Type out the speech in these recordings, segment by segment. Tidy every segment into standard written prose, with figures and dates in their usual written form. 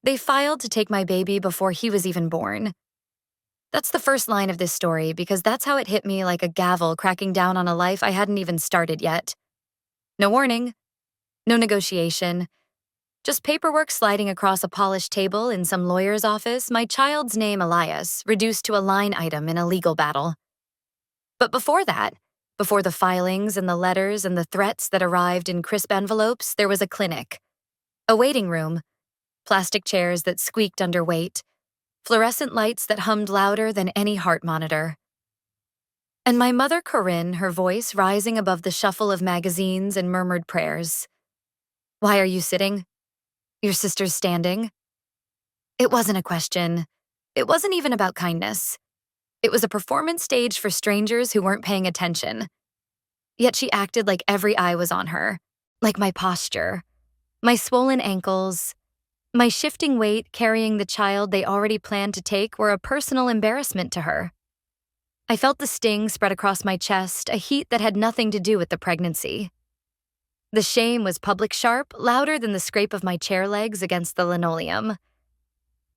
They filed to take my baby before he was even born. That's the first line of this story because that's how it hit me like a gavel cracking down on a life I hadn't even started yet. No warning, no negotiation, just paperwork sliding across a polished table in some lawyer's office, my child's name Elias, reduced to a line item in a legal battle. But before that, before the filings and the letters and the threats that arrived in crisp envelopes, there was a clinic, a waiting room, plastic chairs that squeaked under weight, fluorescent lights that hummed louder than any heart monitor. And my mother Corinne, her voice rising above the shuffle of magazines and murmured prayers. "Why are you sitting? Your sister's standing." It wasn't a question. It wasn't even about kindness. It was a performance stage for strangers who weren't paying attention. Yet she acted like every eye was on her, like my posture, my swollen ankles, my shifting weight carrying the child they already planned to take were a personal embarrassment to her. I felt the sting spread across my chest, a heat that had nothing to do with the pregnancy. The shame was public sharp, louder than the scrape of my chair legs against the linoleum.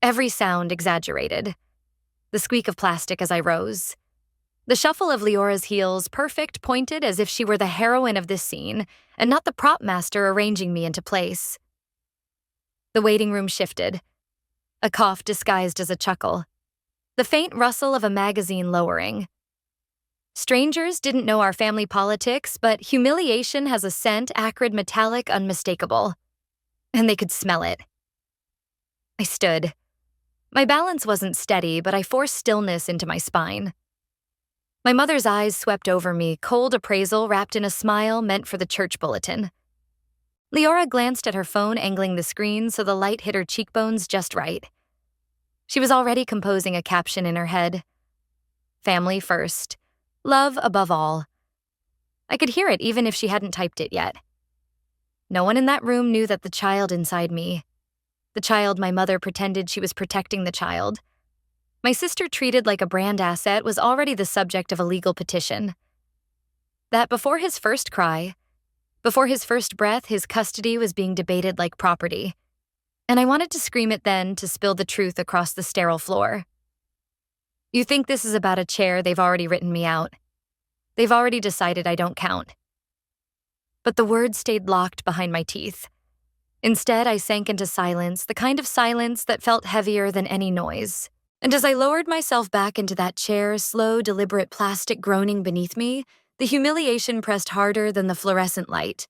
Every sound exaggerated. The squeak of plastic as I rose. The shuffle of Leora's heels, perfect, pointed as if she were the heroine of this scene, and not the prop master arranging me into place. The waiting room shifted. A cough disguised as a chuckle. The faint rustle of a magazine lowering. Strangers didn't know our family politics, but humiliation has a scent, acrid, metallic, unmistakable. And they could smell it. I stood. My balance wasn't steady, but I forced stillness into my spine. My mother's eyes swept over me, cold appraisal wrapped in a smile meant for the church bulletin. Leora glanced at her phone, angling the screen so the light hit her cheekbones just right. She was already composing a caption in her head. Family first. Love above all. I could hear it even if she hadn't typed it yet. No one in that room knew that the child inside me, the child my mother pretended she was protecting the child, my sister treated like a brand asset, was already the subject of a legal petition. That before his first cry, before his first breath, his custody was being debated like property. And I wanted to scream it then to spill the truth across the sterile floor. You think this is about a chair, they've already written me out. They've already decided I don't count. But the words stayed locked behind my teeth. Instead, I sank into silence, the kind of silence that felt heavier than any noise. And as I lowered myself back into that chair, slow, deliberate plastic groaning beneath me, the humiliation pressed harder than the fluorescent light,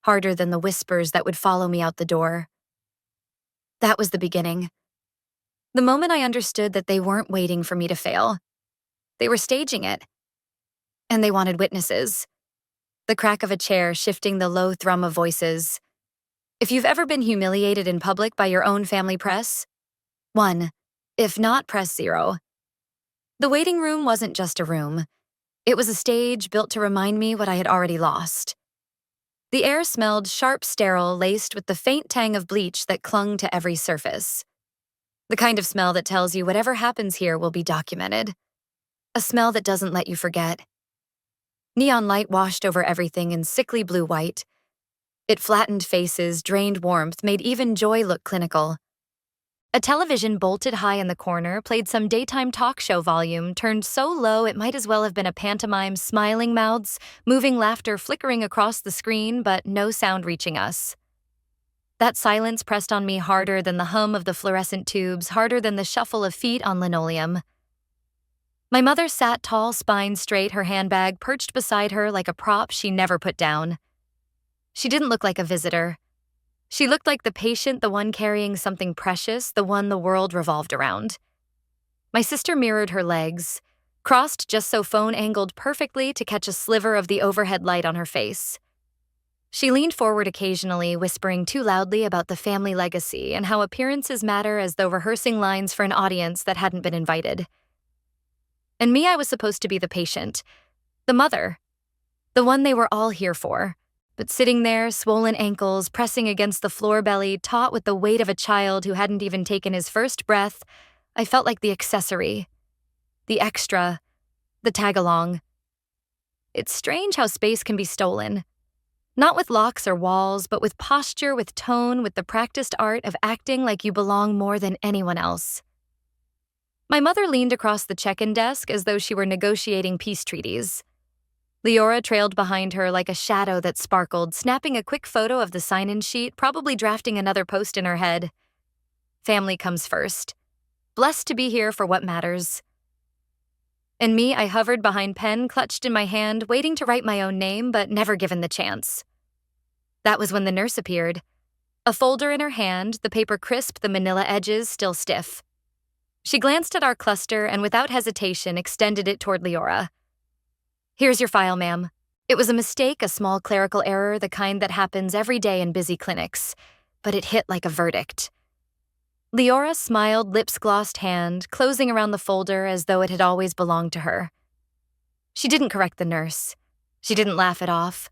harder than the whispers that would follow me out the door. That was the beginning. The moment I understood that they weren't waiting for me to fail. They were staging it. And they wanted witnesses. The crack of a chair shifting the low thrum of voices. If you've ever been humiliated in public by your own family, press 1. If not, press 0. The waiting room wasn't just a room. It was a stage built to remind me what I had already lost. The air smelled sharp, sterile, laced with the faint tang of bleach that clung to every surface. The kind of smell that tells you whatever happens here will be documented. A smell that doesn't let you forget. Neon light washed over everything in sickly blue-white. It flattened faces, drained warmth, made even joy look clinical. A television bolted high in the corner played some daytime talk show volume, turned so low it might as well have been a pantomime, smiling mouths, moving laughter flickering across the screen, but no sound reaching us. That silence pressed on me harder than the hum of the fluorescent tubes, harder than the shuffle of feet on linoleum. My mother sat tall, spine straight, her handbag perched beside her like a prop she never put down. She didn't look like a visitor. She looked like the patient, the one carrying something precious, the one the world revolved around. My sister mirrored her legs, crossed just so phone angled perfectly to catch a sliver of the overhead light on her face. She leaned forward occasionally, whispering too loudly about the family legacy and how appearances matter, as though rehearsing lines for an audience that hadn't been invited. And me, I was supposed to be the patient, the mother, the one they were all here for. But sitting there, swollen ankles, pressing against the floor belly, taut with the weight of a child who hadn't even taken his first breath, I felt like the accessory, the extra, the tag-along. It's strange how space can be stolen. Not with locks or walls, but with posture, with tone, with the practiced art of acting like you belong more than anyone else. My mother leaned across the check-in desk as though she were negotiating peace treaties. Leora trailed behind her like a shadow that sparkled, snapping a quick photo of the sign-in sheet, probably drafting another post in her head. Family comes first. Blessed to be here for what matters. And me, I hovered behind pen clutched in my hand, waiting to write my own name, but never given the chance. That was when the nurse appeared. A folder in her hand, the paper crisp, the manila edges still stiff. She glanced at our cluster and without hesitation extended it toward Leora. "Here's your file, ma'am. It was a mistake, a small clerical error, the kind that happens every day in busy clinics. But it hit like a verdict." Leora smiled, lips-glossed hand, closing around the folder as though it had always belonged to her. She didn't correct the nurse. She didn't laugh it off.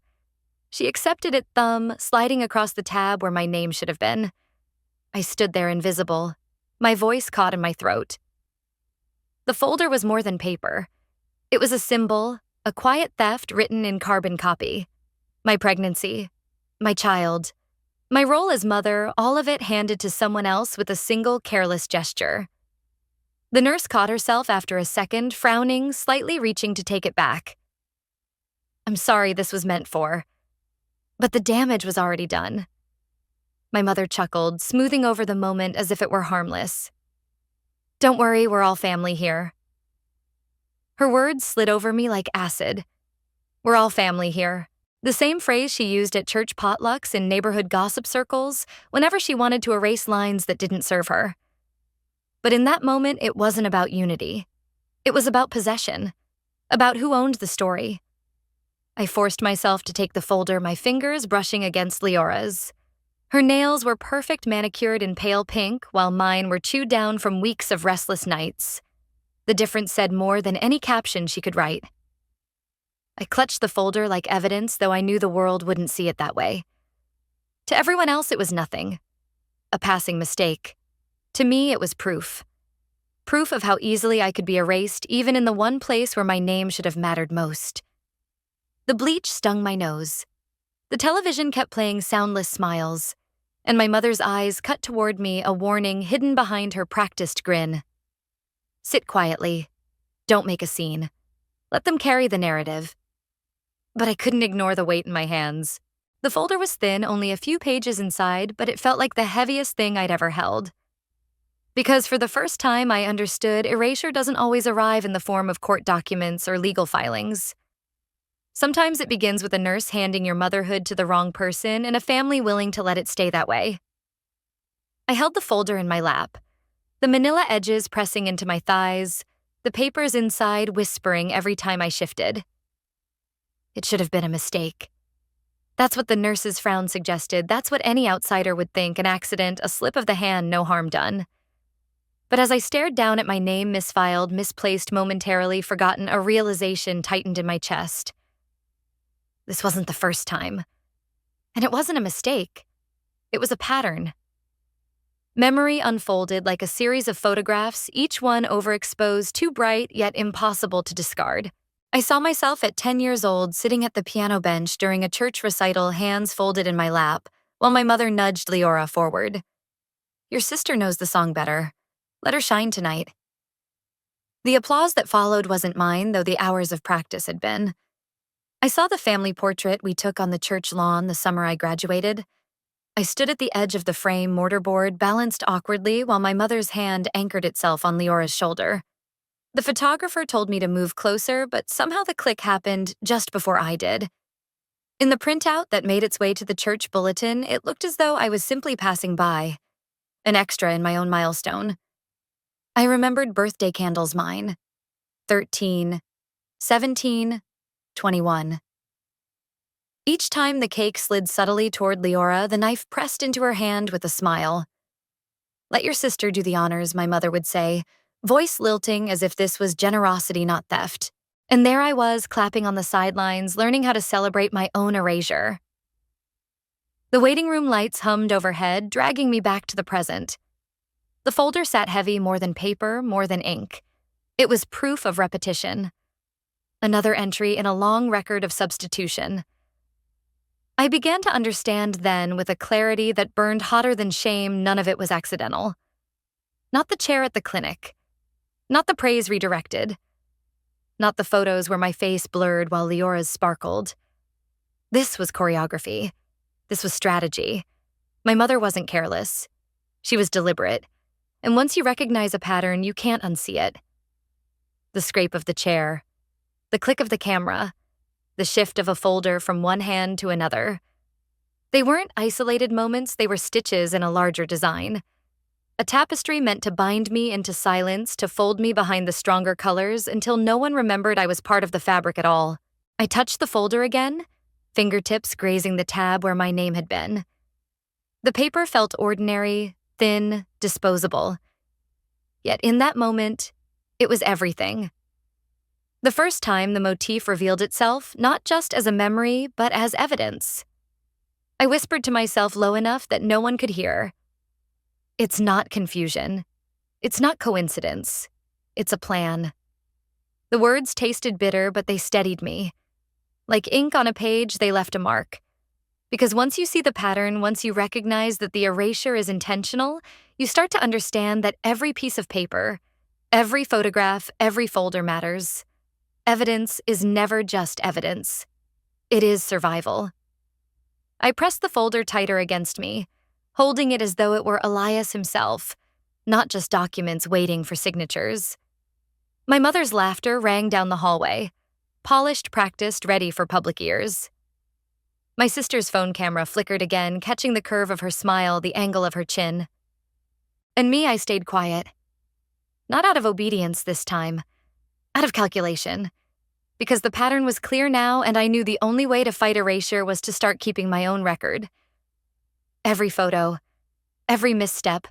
She accepted it, thumb sliding across the tab where my name should have been. I stood there invisible, my voice caught in my throat. The folder was more than paper. It was a symbol, a quiet theft written in carbon copy. My pregnancy, my child, my role as mother, all of it handed to someone else with a single careless gesture. The nurse caught herself after a second, frowning, slightly reaching to take it back. "I'm sorry this was meant for." But the damage was already done. My mother chuckled, smoothing over the moment as if it were harmless. "Don't worry, we're all family here." Her words slid over me like acid. We're all family here. The same phrase she used at church potlucks and neighborhood gossip circles whenever she wanted to erase lines that didn't serve her. But in that moment, it wasn't about unity. It was about possession, about who owned the story. I forced myself to take the folder, my fingers brushing against Leora's. Her nails were perfect, manicured in pale pink, while mine were chewed down from weeks of restless nights. The difference said more than any caption she could write. I clutched the folder like evidence, though I knew the world wouldn't see it that way. To everyone else, it was nothing. A passing mistake. To me, it was proof. Proof of how easily I could be erased, even in the one place where my name should have mattered most. The bleach stung my nose. The television kept playing soundless smiles, and my mother's eyes cut toward me, a warning hidden behind her practiced grin. "Sit quietly. Don't make a scene. Let them carry the narrative." But I couldn't ignore the weight in my hands. The folder was thin, only a few pages inside, but it felt like the heaviest thing I'd ever held. Because for the first time, I understood erasure doesn't always arrive in the form of court documents or legal filings. Sometimes it begins with a nurse handing your motherhood to the wrong person and a family willing to let it stay that way. I held the folder in my lap, the manila edges pressing into my thighs, the papers inside whispering every time I shifted. It should have been a mistake. That's what the nurse's frown suggested. That's what any outsider would think, an accident, a slip of the hand, no harm done. But as I stared down at my name misfiled, misplaced, momentarily forgotten, a realization tightened in my chest. This wasn't the first time. And it wasn't a mistake. It was a pattern. Memory unfolded like a series of photographs, each one overexposed, too bright, yet impossible to discard. I saw myself at 10 years old, sitting at the piano bench during a church recital, hands folded in my lap, while my mother nudged Leora forward. "Your sister knows the song better. Let her shine tonight." The applause that followed wasn't mine, though the hours of practice had been. I saw the family portrait we took on the church lawn the summer I graduated. I stood at the edge of the frame mortarboard, balanced awkwardly, while my mother's hand anchored itself on Leora's shoulder. The photographer told me to move closer, but somehow the click happened just before I did. In the printout that made its way to the church bulletin, it looked as though I was simply passing by, an extra in my own milestone. I remembered birthday candles mine. 13, 17, 21. Each time the cake slid subtly toward Leora, the knife pressed into her hand with a smile. "Let your sister do the honors," my mother would say, voice lilting as if this was generosity, not theft. And there I was, clapping on the sidelines, learning how to celebrate my own erasure. The waiting room lights hummed overhead, dragging me back to the present. The folder sat heavy, more than paper, more than ink. It was proof of repetition. Another entry in a long record of substitution. I began to understand then with a clarity that burned hotter than shame. None of it was accidental. Not the chair at the clinic. Not the praise redirected. Not the photos where my face blurred while Leora's sparkled. This was choreography. This was strategy. My mother wasn't careless. She was deliberate. And once you recognize a pattern, you can't unsee it. The scrape of the chair. The click of the camera. The shift of a folder from one hand to another. They weren't isolated moments, they were stitches in a larger design. A tapestry meant to bind me into silence, to fold me behind the stronger colors until no one remembered I was part of the fabric at all. I touched the folder again, fingertips grazing the tab where my name had been. The paper felt ordinary, thin, disposable. Yet in that moment, it was everything. The first time the motif revealed itself, not just as a memory, but as evidence. I whispered to myself low enough that no one could hear. It's not confusion. It's not coincidence. It's a plan. The words tasted bitter, but they steadied me. Like ink on a page, they left a mark. Because once you see the pattern, once you recognize that the erasure is intentional, you start to understand that every piece of paper, every photograph, every folder matters. Evidence is never just evidence. It is survival. I pressed the folder tighter against me, holding it as though it were Elias himself, not just documents waiting for signatures. My mother's laughter rang down the hallway, polished, practiced, ready for public ears. My sister's phone camera flickered again, catching the curve of her smile, the angle of her chin. And me, I stayed quiet. Not out of obedience this time, out of calculation. Because the pattern was clear now, and I knew the only way to fight erasure was to start keeping my own record. Every photo, every misstep,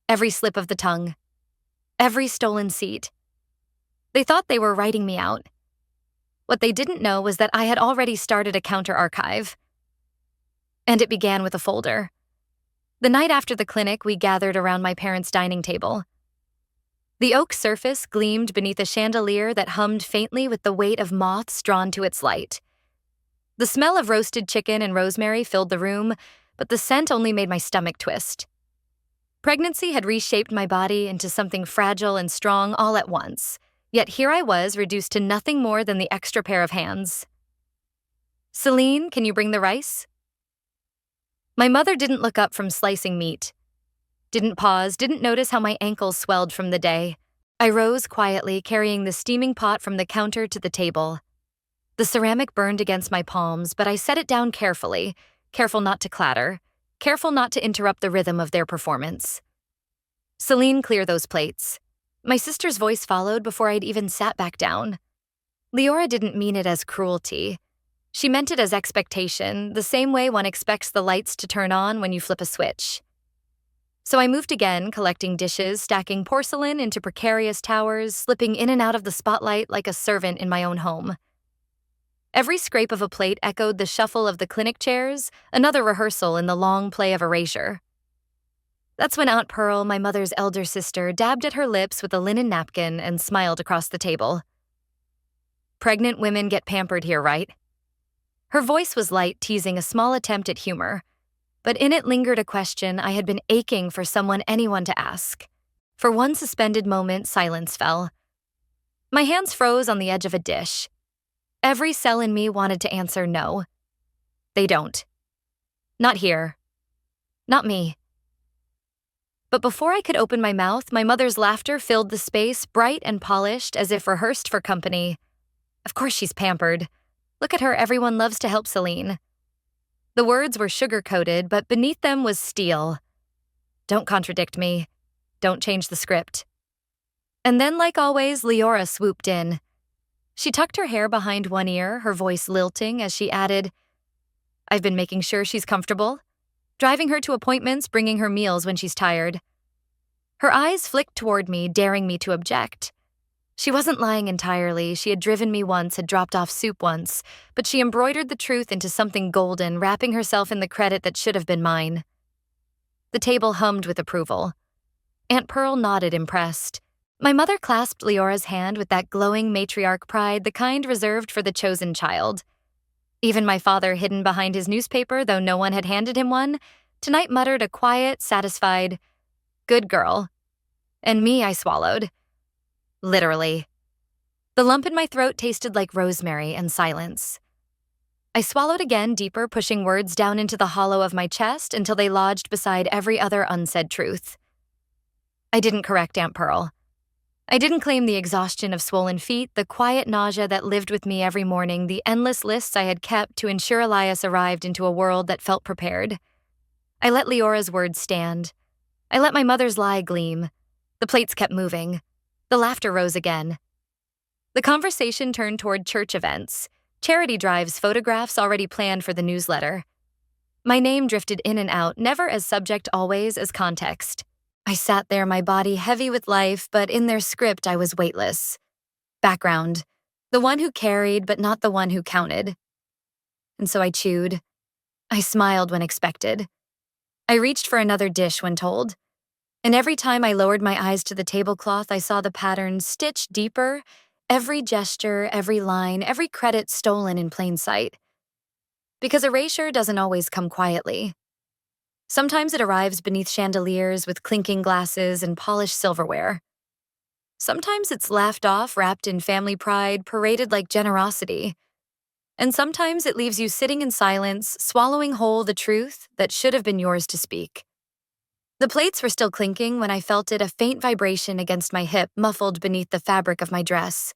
every slip of the tongue, every stolen seat. They thought they were writing me out. What they didn't know was that I had already started a counter-archive. And it began with a folder. The night after the clinic, we gathered around my parents' dining table. The oak surface gleamed beneath a chandelier that hummed faintly with the weight of moths drawn to its light. The smell of roasted chicken and rosemary filled the room, but the scent only made my stomach twist. Pregnancy had reshaped my body into something fragile and strong all at once, yet here I was reduced to nothing more than the extra pair of hands. "Celine, can you bring the rice?" My mother didn't look up from slicing meat. Didn't pause, didn't notice how my ankles swelled from the day. I rose quietly, carrying the steaming pot from the counter to the table. The ceramic burned against my palms, but I set it down carefully, careful not to clatter, careful not to interrupt the rhythm of their performance. "Celine, clear those plates." My sister's voice followed before I'd even sat back down. Leora didn't mean it as cruelty. She meant it as expectation, the same way one expects the lights to turn on when you flip a switch. So I moved again, collecting dishes, stacking porcelain into precarious towers, slipping in and out of the spotlight like a servant in my own home. Every scrape of a plate echoed the shuffle of the clinic chairs, another rehearsal in the long play of erasure. That's when Aunt Pearl, my mother's elder sister, dabbed at her lips with a linen napkin and smiled across the table. "Pregnant women get pampered here, right?" Her voice was light, teasing a small attempt at humor. But in it lingered a question I had been aching for anyone to ask. For one suspended moment, silence fell. My hands froze on the edge of a dish. Every cell in me wanted to answer no. They don't. Not here. Not me. But before I could open my mouth, my mother's laughter filled the space, bright and polished, as if rehearsed for company. "Of course she's pampered. Look at her, everyone loves to help Celine." The words were sugar-coated, but beneath them was steel. "Don't contradict me. Don't change the script." And then, like always, Leora swooped in. She tucked her hair behind one ear, her voice lilting as she added, "I've been making sure she's comfortable, driving her to appointments, bringing her meals when she's tired." Her eyes flicked toward me, daring me to object. She wasn't lying entirely. She had driven me once, had dropped off soup once, but she embroidered the truth into something golden, wrapping herself in the credit that should have been mine. The table hummed with approval. Aunt Pearl nodded, impressed. My mother clasped Leora's hand with that glowing matriarch pride, the kind reserved for the chosen child. Even my father, hidden behind his newspaper, though no one had handed him one, tonight muttered a quiet, satisfied, "Good girl." And me, I swallowed. Literally. The lump in my throat tasted like rosemary and silence. I swallowed again, deeper, pushing words down into the hollow of my chest until they lodged beside every other unsaid truth. I didn't correct Aunt Pearl. I didn't claim the exhaustion of swollen feet, the quiet nausea that lived with me every morning, the endless lists I had kept to ensure Elias arrived into a world that felt prepared. I let Leora's words stand. I let my mother's lie gleam. The plates kept moving. The laughter rose again. The conversation turned toward church events, charity drives, photographs already planned for the newsletter. My name drifted in and out, never as subject, always as context. I sat there, my body heavy with life, but in their script I was weightless. Background. The one who carried, but not the one who counted. And so I chewed. I smiled when expected. I reached for another dish when told. And every time I lowered my eyes to the tablecloth, I saw the pattern stitched deeper, every gesture, every line, every credit stolen in plain sight. Because erasure doesn't always come quietly. Sometimes it arrives beneath chandeliers with clinking glasses and polished silverware. Sometimes it's laughed off, wrapped in family pride, paraded like generosity. And sometimes it leaves you sitting in silence, swallowing whole the truth that should have been yours to speak. The plates were still clinking when I felt it, a faint vibration against my hip, muffled beneath the fabric of my dress.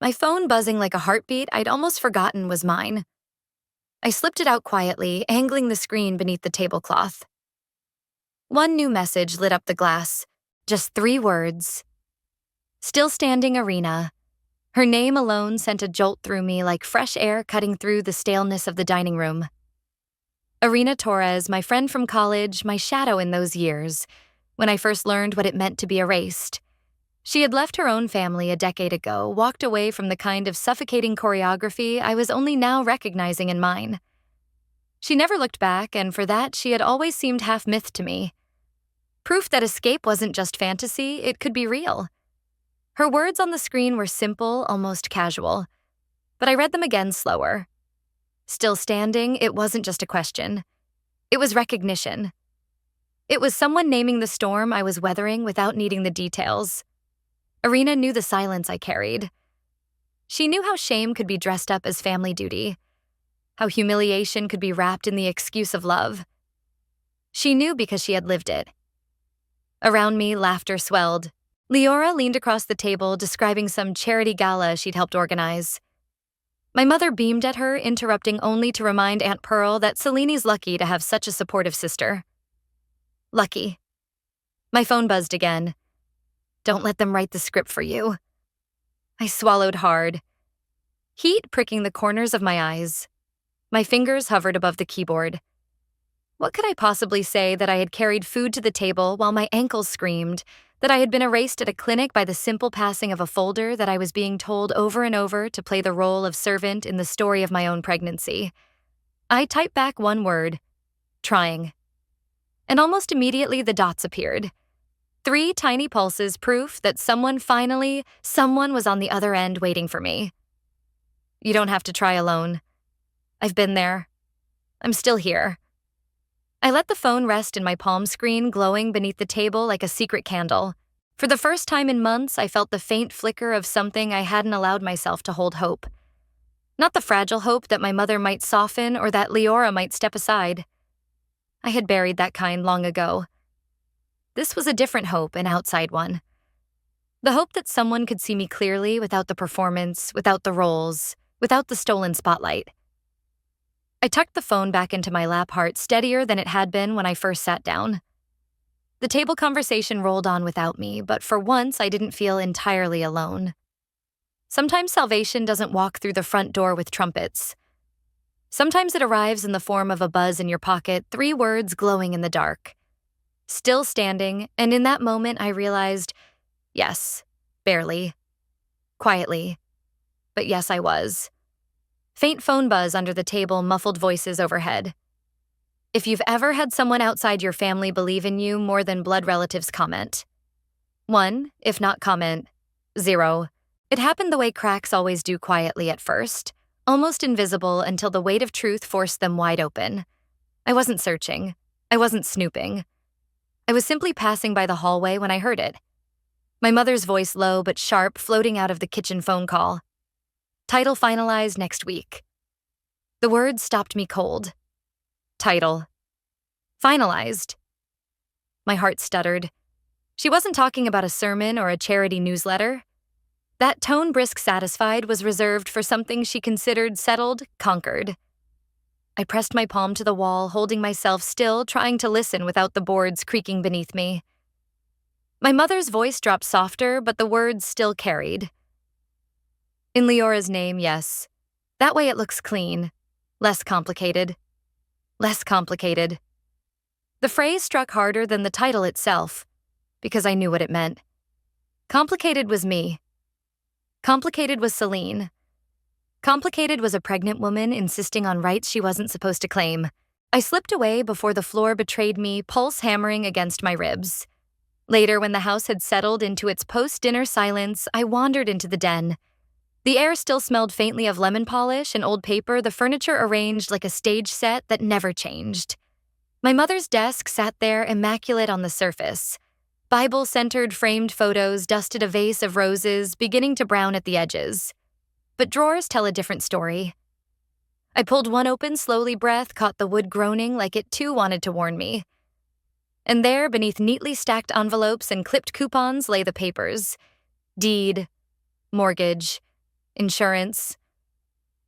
My phone buzzing like a heartbeat I'd almost forgotten was mine. I slipped it out quietly, angling the screen beneath the tablecloth. One new message lit up the glass. Just 3 words. Still standing, Irina. Her name alone sent a jolt through me like fresh air cutting through the staleness of the dining room. Irina Torres, my friend from college, my shadow in those years, when I first learned what it meant to be erased. She had left her own family a decade ago, walked away from the kind of suffocating choreography I was only now recognizing in mine. She never looked back, and for that, she had always seemed half myth to me. Proof that escape wasn't just fantasy, it could be real. Her words on the screen were simple, almost casual, but I read them again slower. Still standing, it wasn't just a question. It was recognition. It was someone naming the storm I was weathering without needing the details. Irina knew the silence I carried. She knew how shame could be dressed up as family duty, how humiliation could be wrapped in the excuse of love. She knew because she had lived it. Around me, laughter swelled. Leora leaned across the table, describing some charity gala she'd helped organize. My mother beamed at her, interrupting only to remind Aunt Pearl that Selini's lucky to have such a supportive sister. Lucky. My phone buzzed again. Don't let them write the script for you. I swallowed hard. Heat pricking the corners of my eyes. My fingers hovered above the keyboard. What could I possibly say that I had carried food to the table while my ankles screamed, that I had been erased at a clinic by the simple passing of a folder that I was being told over and over to play the role of servant in the story of my own pregnancy? I typed back one word, trying. And almost immediately the dots appeared. 3 tiny pulses, proof that someone was on the other end waiting for me. You don't have to try alone. I've been there. I'm still here. I let the phone rest in my palm screen, glowing beneath the table like a secret candle. For the first time in months, I felt the faint flicker of something I hadn't allowed myself to hold hope. Not the fragile hope that my mother might soften or that Leora might step aside. I had buried that kind long ago. This was a different hope, an outside one. The hope that someone could see me clearly without the performance, without the roles, without the stolen spotlight. I tucked the phone back into my lap, heart steadier than it had been when I first sat down. The table conversation rolled on without me, but for once I didn't feel entirely alone. Sometimes salvation doesn't walk through the front door with trumpets. Sometimes it arrives in the form of a buzz in your pocket, 3 words glowing in the dark. Still standing, and in that moment I realized, yes, barely. Quietly. But yes, I was. Faint phone buzz under the table, muffled voices overhead. If you've ever had someone outside your family believe in you more than blood relatives, comment. 1, if not comment, 0. It happened the way cracks always do, quietly at first. almost invisible until the weight of truth forced them wide open. I wasn't searching. I wasn't snooping. I was simply passing by the hallway when I heard it. My mother's voice, low but sharp, floating out of the kitchen phone call. Title finalized next week. The words stopped me cold. Title. Finalized. My heart stuttered. She wasn't talking about a sermon or a charity newsletter. That tone brisk satisfied was reserved for something she considered settled, conquered. I pressed my palm to the wall, holding myself still, trying to listen without the boards creaking beneath me. My mother's voice dropped softer, but the words still carried. In Leora's name, yes. That way it looks clean. Less complicated. Less complicated. The phrase struck harder than the title itself, because I knew what it meant. Complicated was me. Complicated was Celine. Complicated was a pregnant woman insisting on rights she wasn't supposed to claim. I slipped away before the floor betrayed me, pulse hammering against my ribs. Later, when the house had settled into its post-dinner silence, I wandered into the den. The air still smelled faintly of lemon polish and old paper, the furniture arranged like a stage set that never changed. My mother's desk sat there immaculate on the surface. Bible-centered framed photos dusted a vase of roses, beginning to brown at the edges. But drawers tell a different story. I pulled one open, slowly breath, caught the wood groaning like it too wanted to warn me. And there, beneath neatly stacked envelopes and clipped coupons, lay the papers. Deed, mortgage, insurance.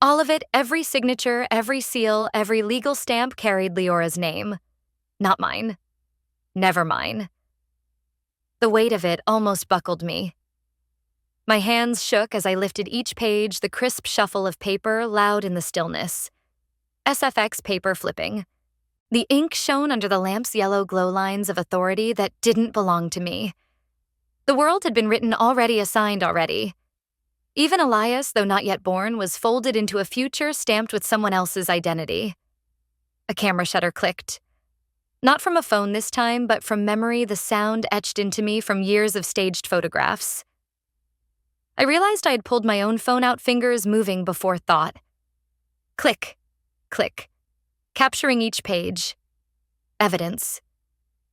All of it, every signature, every seal, every legal stamp carried Leora's name. Not mine. Never mine. The weight of it almost buckled me. My hands shook as I lifted each page, the crisp shuffle of paper loud in the stillness. SFX paper flipping. The ink shone under the lamp's yellow glow lines of authority that didn't belong to me. The world had been written already, assigned already. Even Elias, though not yet born, was folded into a future stamped with someone else's identity. A camera shutter clicked. Not from a phone this time, but from memory, the sound etched into me from years of staged photographs. I realized I had pulled my own phone out, fingers moving before thought. Click, click, capturing each page. Evidence.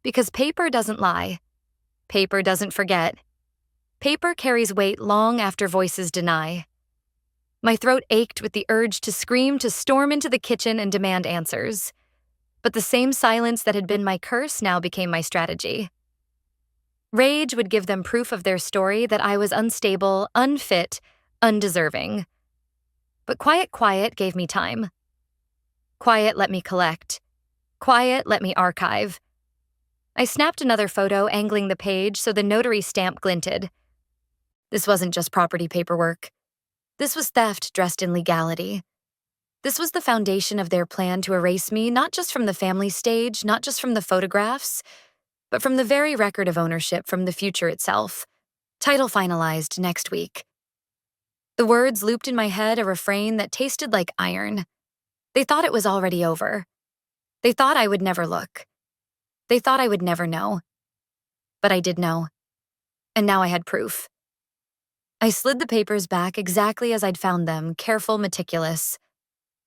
Because paper doesn't lie. Paper doesn't forget. Paper carries weight long after voices deny. My throat ached with the urge to scream, to storm into the kitchen and demand answers. But the same silence that had been my curse now became my strategy. Rage would give them proof of their story that I was unstable, unfit, undeserving. But quiet gave me time. Quiet let me collect. Quiet let me archive. I snapped another photo, angling the page so the notary stamp glinted. This wasn't just property paperwork. This was theft dressed in legality. This was the foundation of their plan to erase me, not just from the family stage, not just from the photographs, but from the very record of ownership, from the future itself. Title finalized next week. The words looped in my head, a refrain that tasted like iron. They thought it was already over. They thought I would never look. They thought I would never know. But I did know. And now I had proof. I slid the papers back exactly as I'd found them, careful, meticulous.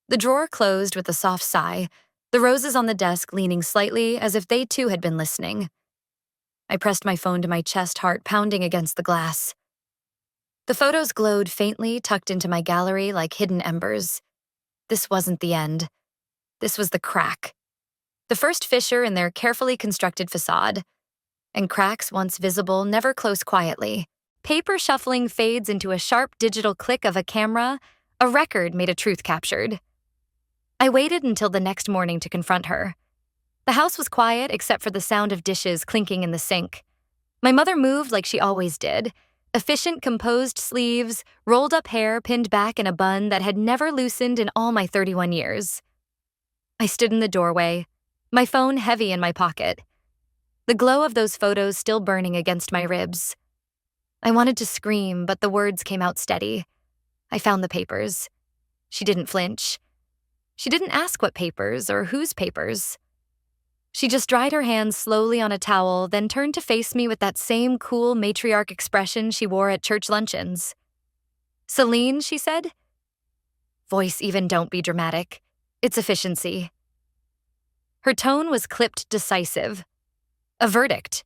The drawer closed with a soft sigh, the roses on the desk leaning slightly as if they too had been listening. I pressed my phone to my chest, heart pounding against the glass. The photos glowed faintly, tucked into my gallery like hidden embers. This wasn't the end. This was the crack. The first fissure in their carefully constructed facade. And cracks, once visible, never close quietly. Paper shuffling fades into a sharp digital click of a camera, a record made a truth captured. I waited until the next morning to confront her. The house was quiet except for the sound of dishes clinking in the sink. My mother moved like she always did. Efficient, composed sleeves, rolled up hair pinned back in a bun that had never loosened in all my 31 years. I stood in the doorway, my phone heavy in my pocket. The glow of those photos still burning against my ribs. I wanted to scream, but the words came out steady. I found the papers. She didn't flinch. She didn't ask what papers or whose papers. She just dried her hands slowly on a towel, then turned to face me with that same cool matriarch expression she wore at church luncheons. "Celine," she said. Voice, even don't be dramatic. It's efficiency. Her tone was clipped decisive. A verdict.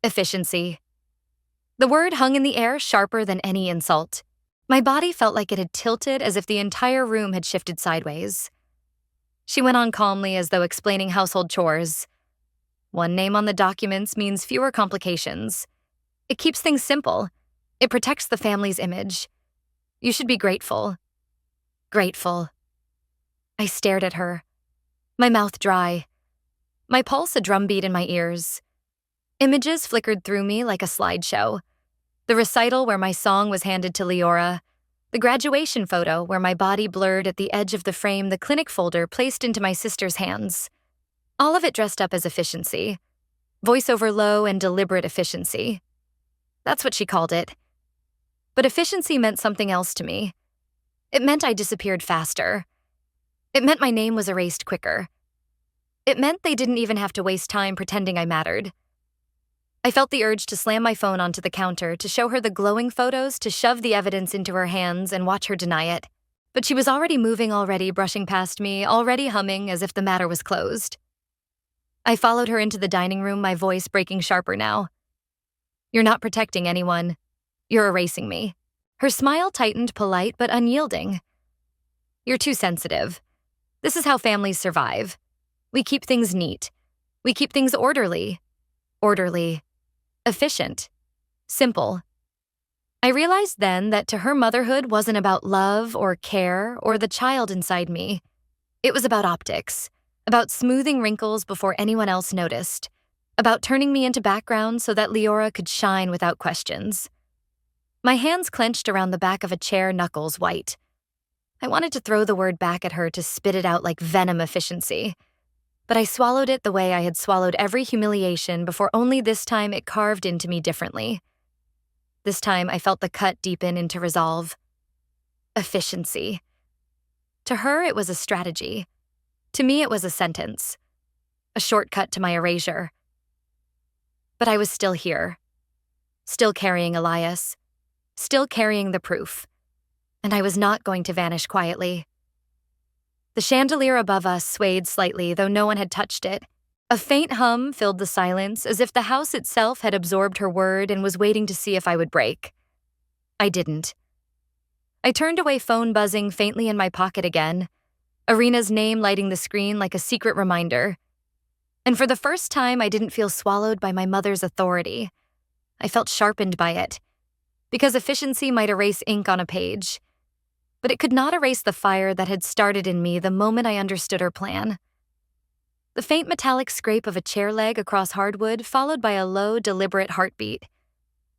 Efficiency. The word hung in the air sharper than any insult. My body felt like it had tilted as if the entire room had shifted sideways. She went on calmly as though explaining household chores. One name on the documents means fewer complications. It keeps things simple. It protects the family's image. You should be grateful. Grateful. I stared at her, my mouth dry, my pulse a drumbeat in my ears. Images flickered through me like a slideshow. The recital where my song was handed to Leora, the graduation photo where my body blurred at the edge of the frame the clinic folder placed into my sister's hands. All of it dressed up as efficiency. Voiceover low and deliberate efficiency. That's what she called it. But efficiency meant something else to me. It meant I disappeared faster. It meant my name was erased quicker. It meant they didn't even have to waste time pretending I mattered. I felt the urge to slam my phone onto the counter, to show her the glowing photos, to shove the evidence into her hands and watch her deny it. But she was already moving, already brushing past me, already humming as if the matter was closed. I followed her into the dining room, my voice breaking sharper now. You're not protecting anyone. You're erasing me. Her smile tightened, polite but unyielding. You're too sensitive. This is how families survive. We keep things neat. We keep things orderly. Orderly. Efficient. Simple. I realized then that to her motherhood wasn't about love or care or the child inside me. It was about optics, about smoothing wrinkles before anyone else noticed, about turning me into background so that Leora could shine without questions. My hands clenched around the back of a chair, knuckles white. I wanted to throw the word back at her, to spit it out like venom efficiency. But I swallowed it the way I had swallowed every humiliation before, only this time it carved into me differently. This time I felt the cut deepen into resolve. Efficiency. To her, it was a strategy. To me, it was a sentence. A shortcut to my erasure. But I was still here. Still carrying Elias. Still carrying the proof. And I was not going to vanish quietly. The chandelier above us swayed slightly, though no one had touched it. A faint hum filled the silence, as if the house itself had absorbed her word and was waiting to see if I would break. I didn't. I turned away, phone buzzing faintly in my pocket again, Arena's name lighting the screen like a secret reminder. And for the first time, I didn't feel swallowed by my mother's authority. I felt sharpened by it, because efficiency might erase ink on a page, but it could not erase the fire that had started in me the moment I understood her plan. The faint metallic scrape of a chair leg across hardwood, followed by a low, deliberate heartbeat.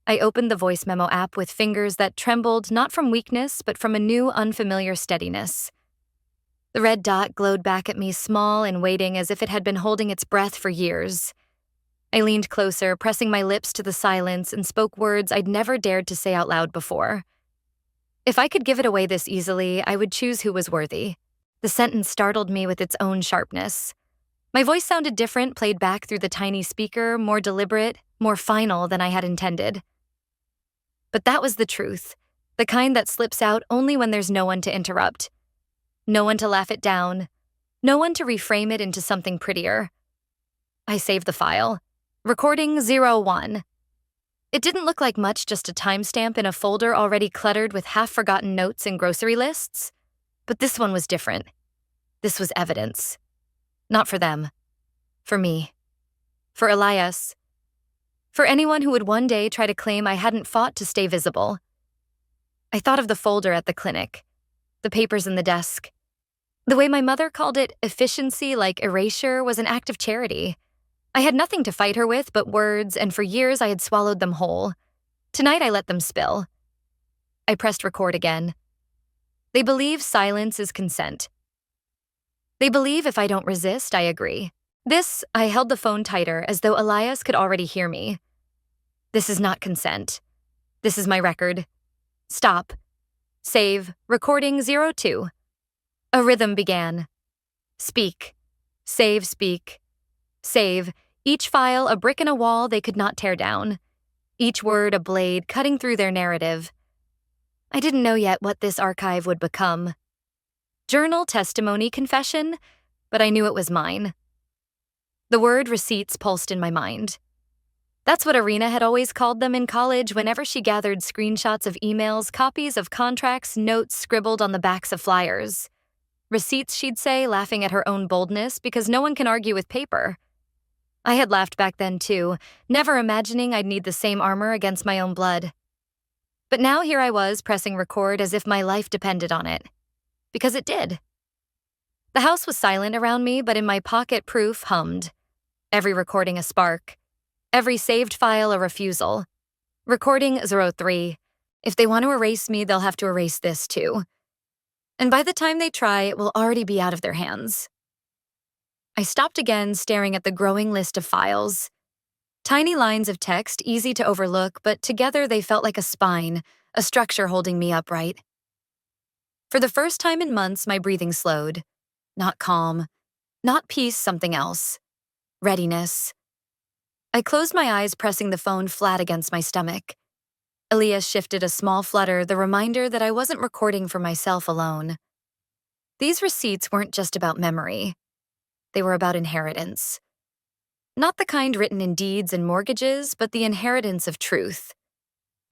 I opened the voice memo app with fingers that trembled not from weakness, but from a new, unfamiliar steadiness. The red dot glowed back at me, small and waiting, as if it had been holding its breath for years. I leaned closer, pressing my lips to the silence, and spoke words I'd never dared to say out loud before. If I could give it away this easily, I would choose who was worthy. The sentence startled me with its own sharpness. My voice sounded different, played back through the tiny speaker, more deliberate, more final than I had intended. But that was the truth, the kind that slips out only when there's no one to interrupt. No one to laugh it down. No one to reframe it into something prettier. I saved the file. Recording 01. It didn't look like much, just a timestamp in a folder already cluttered with half-forgotten notes and grocery lists. But this one was different. This was evidence. Not for them. For me. For Elias. For anyone who would one day try to claim I hadn't fought to stay visible. I thought of the folder at the clinic, the papers in the desk. The way my mother called it, efficiency like erasure, was an act of charity. I had nothing to fight her with but words, and for years I had swallowed them whole. Tonight I let them spill. I pressed record again. They believe silence is consent. They believe if I don't resist, I agree. I held the phone tighter, as though Elias could already hear me. This is not consent. This is my record. Stop. Save. Recording 02. A rhythm began. Speak. Save, speak. Save. Each file a brick in a wall they could not tear down. Each word a blade cutting through their narrative. I didn't know yet what this archive would become. Journal, testimony, confession, but I knew it was mine. The word receipts pulsed in my mind. That's what Arena had always called them in college whenever she gathered screenshots of emails, copies of contracts, notes scribbled on the backs of flyers. Receipts, she'd say, laughing at her own boldness because no one can argue with paper. I had laughed back then too, never imagining I'd need the same armor against my own blood. But now here I was pressing record as if my life depended on it. Because it did. The house was silent around me, but in my pocket proof hummed. Every recording a spark. Every saved file a refusal. Recording 03. If they want to erase me, they'll have to erase this too. And by the time they try, it will already be out of their hands. I stopped again, staring at the growing list of files. Tiny lines of text, easy to overlook, but together they felt like a spine, a structure holding me upright. For the first time in months, my breathing slowed. Not calm. Not peace, something else. Readiness. I closed my eyes, pressing the phone flat against my stomach. Elias shifted a small flutter, the reminder that I wasn't recording for myself alone. These receipts weren't just about memory. They were about inheritance. Not the kind written in deeds and mortgages, but the inheritance of truth.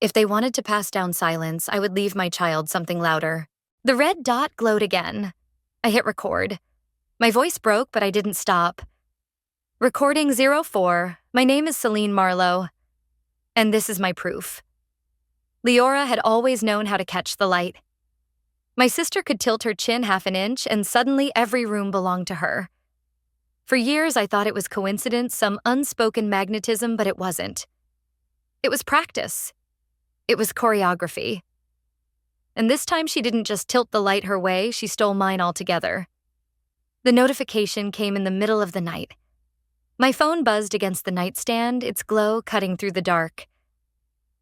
If they wanted to pass down silence, I would leave my child something louder. The red dot glowed again. I hit record. My voice broke, but I didn't stop. Recording 04. My name is Celine Marlowe. And this is my proof. Leora had always known how to catch the light. My sister could tilt her chin half an inch, and suddenly every room belonged to her. For years, I thought it was coincidence, some unspoken magnetism, but it wasn't. It was practice. It was choreography. And this time she didn't just tilt the light her way, she stole mine altogether. The notification came in the middle of the night. My phone buzzed against the nightstand, its glow cutting through the dark.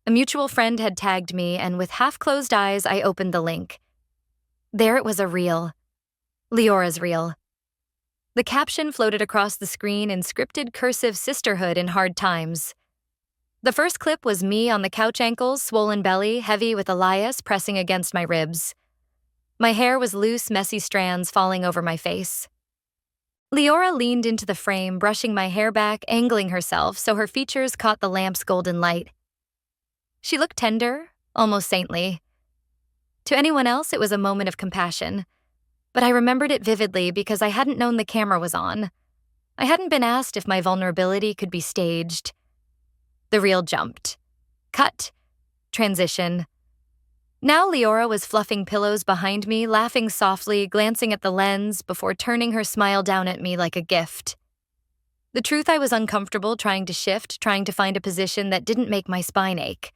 A mutual friend had tagged me, and with half-closed eyes, I opened the link. There it was, a reel. Leora's reel. The caption floated across the screen in scripted cursive sisterhood in hard times. The first clip was me on the couch ankles, swollen belly, heavy with Elias pressing against my ribs. My hair was loose, messy strands falling over my face. Leora leaned into the frame, brushing my hair back, angling herself so her features caught the lamp's golden light. She looked tender, almost saintly. To anyone else, it was a moment of compassion. But I remembered it vividly because I hadn't known the camera was on. I hadn't been asked if my vulnerability could be staged. The reel jumped. Cut. Transition. Now Leora was fluffing pillows behind me, laughing softly, glancing at the lens before turning her smile down at me like a gift. The truth, I was uncomfortable trying to shift, trying to find a position that didn't make my spine ache.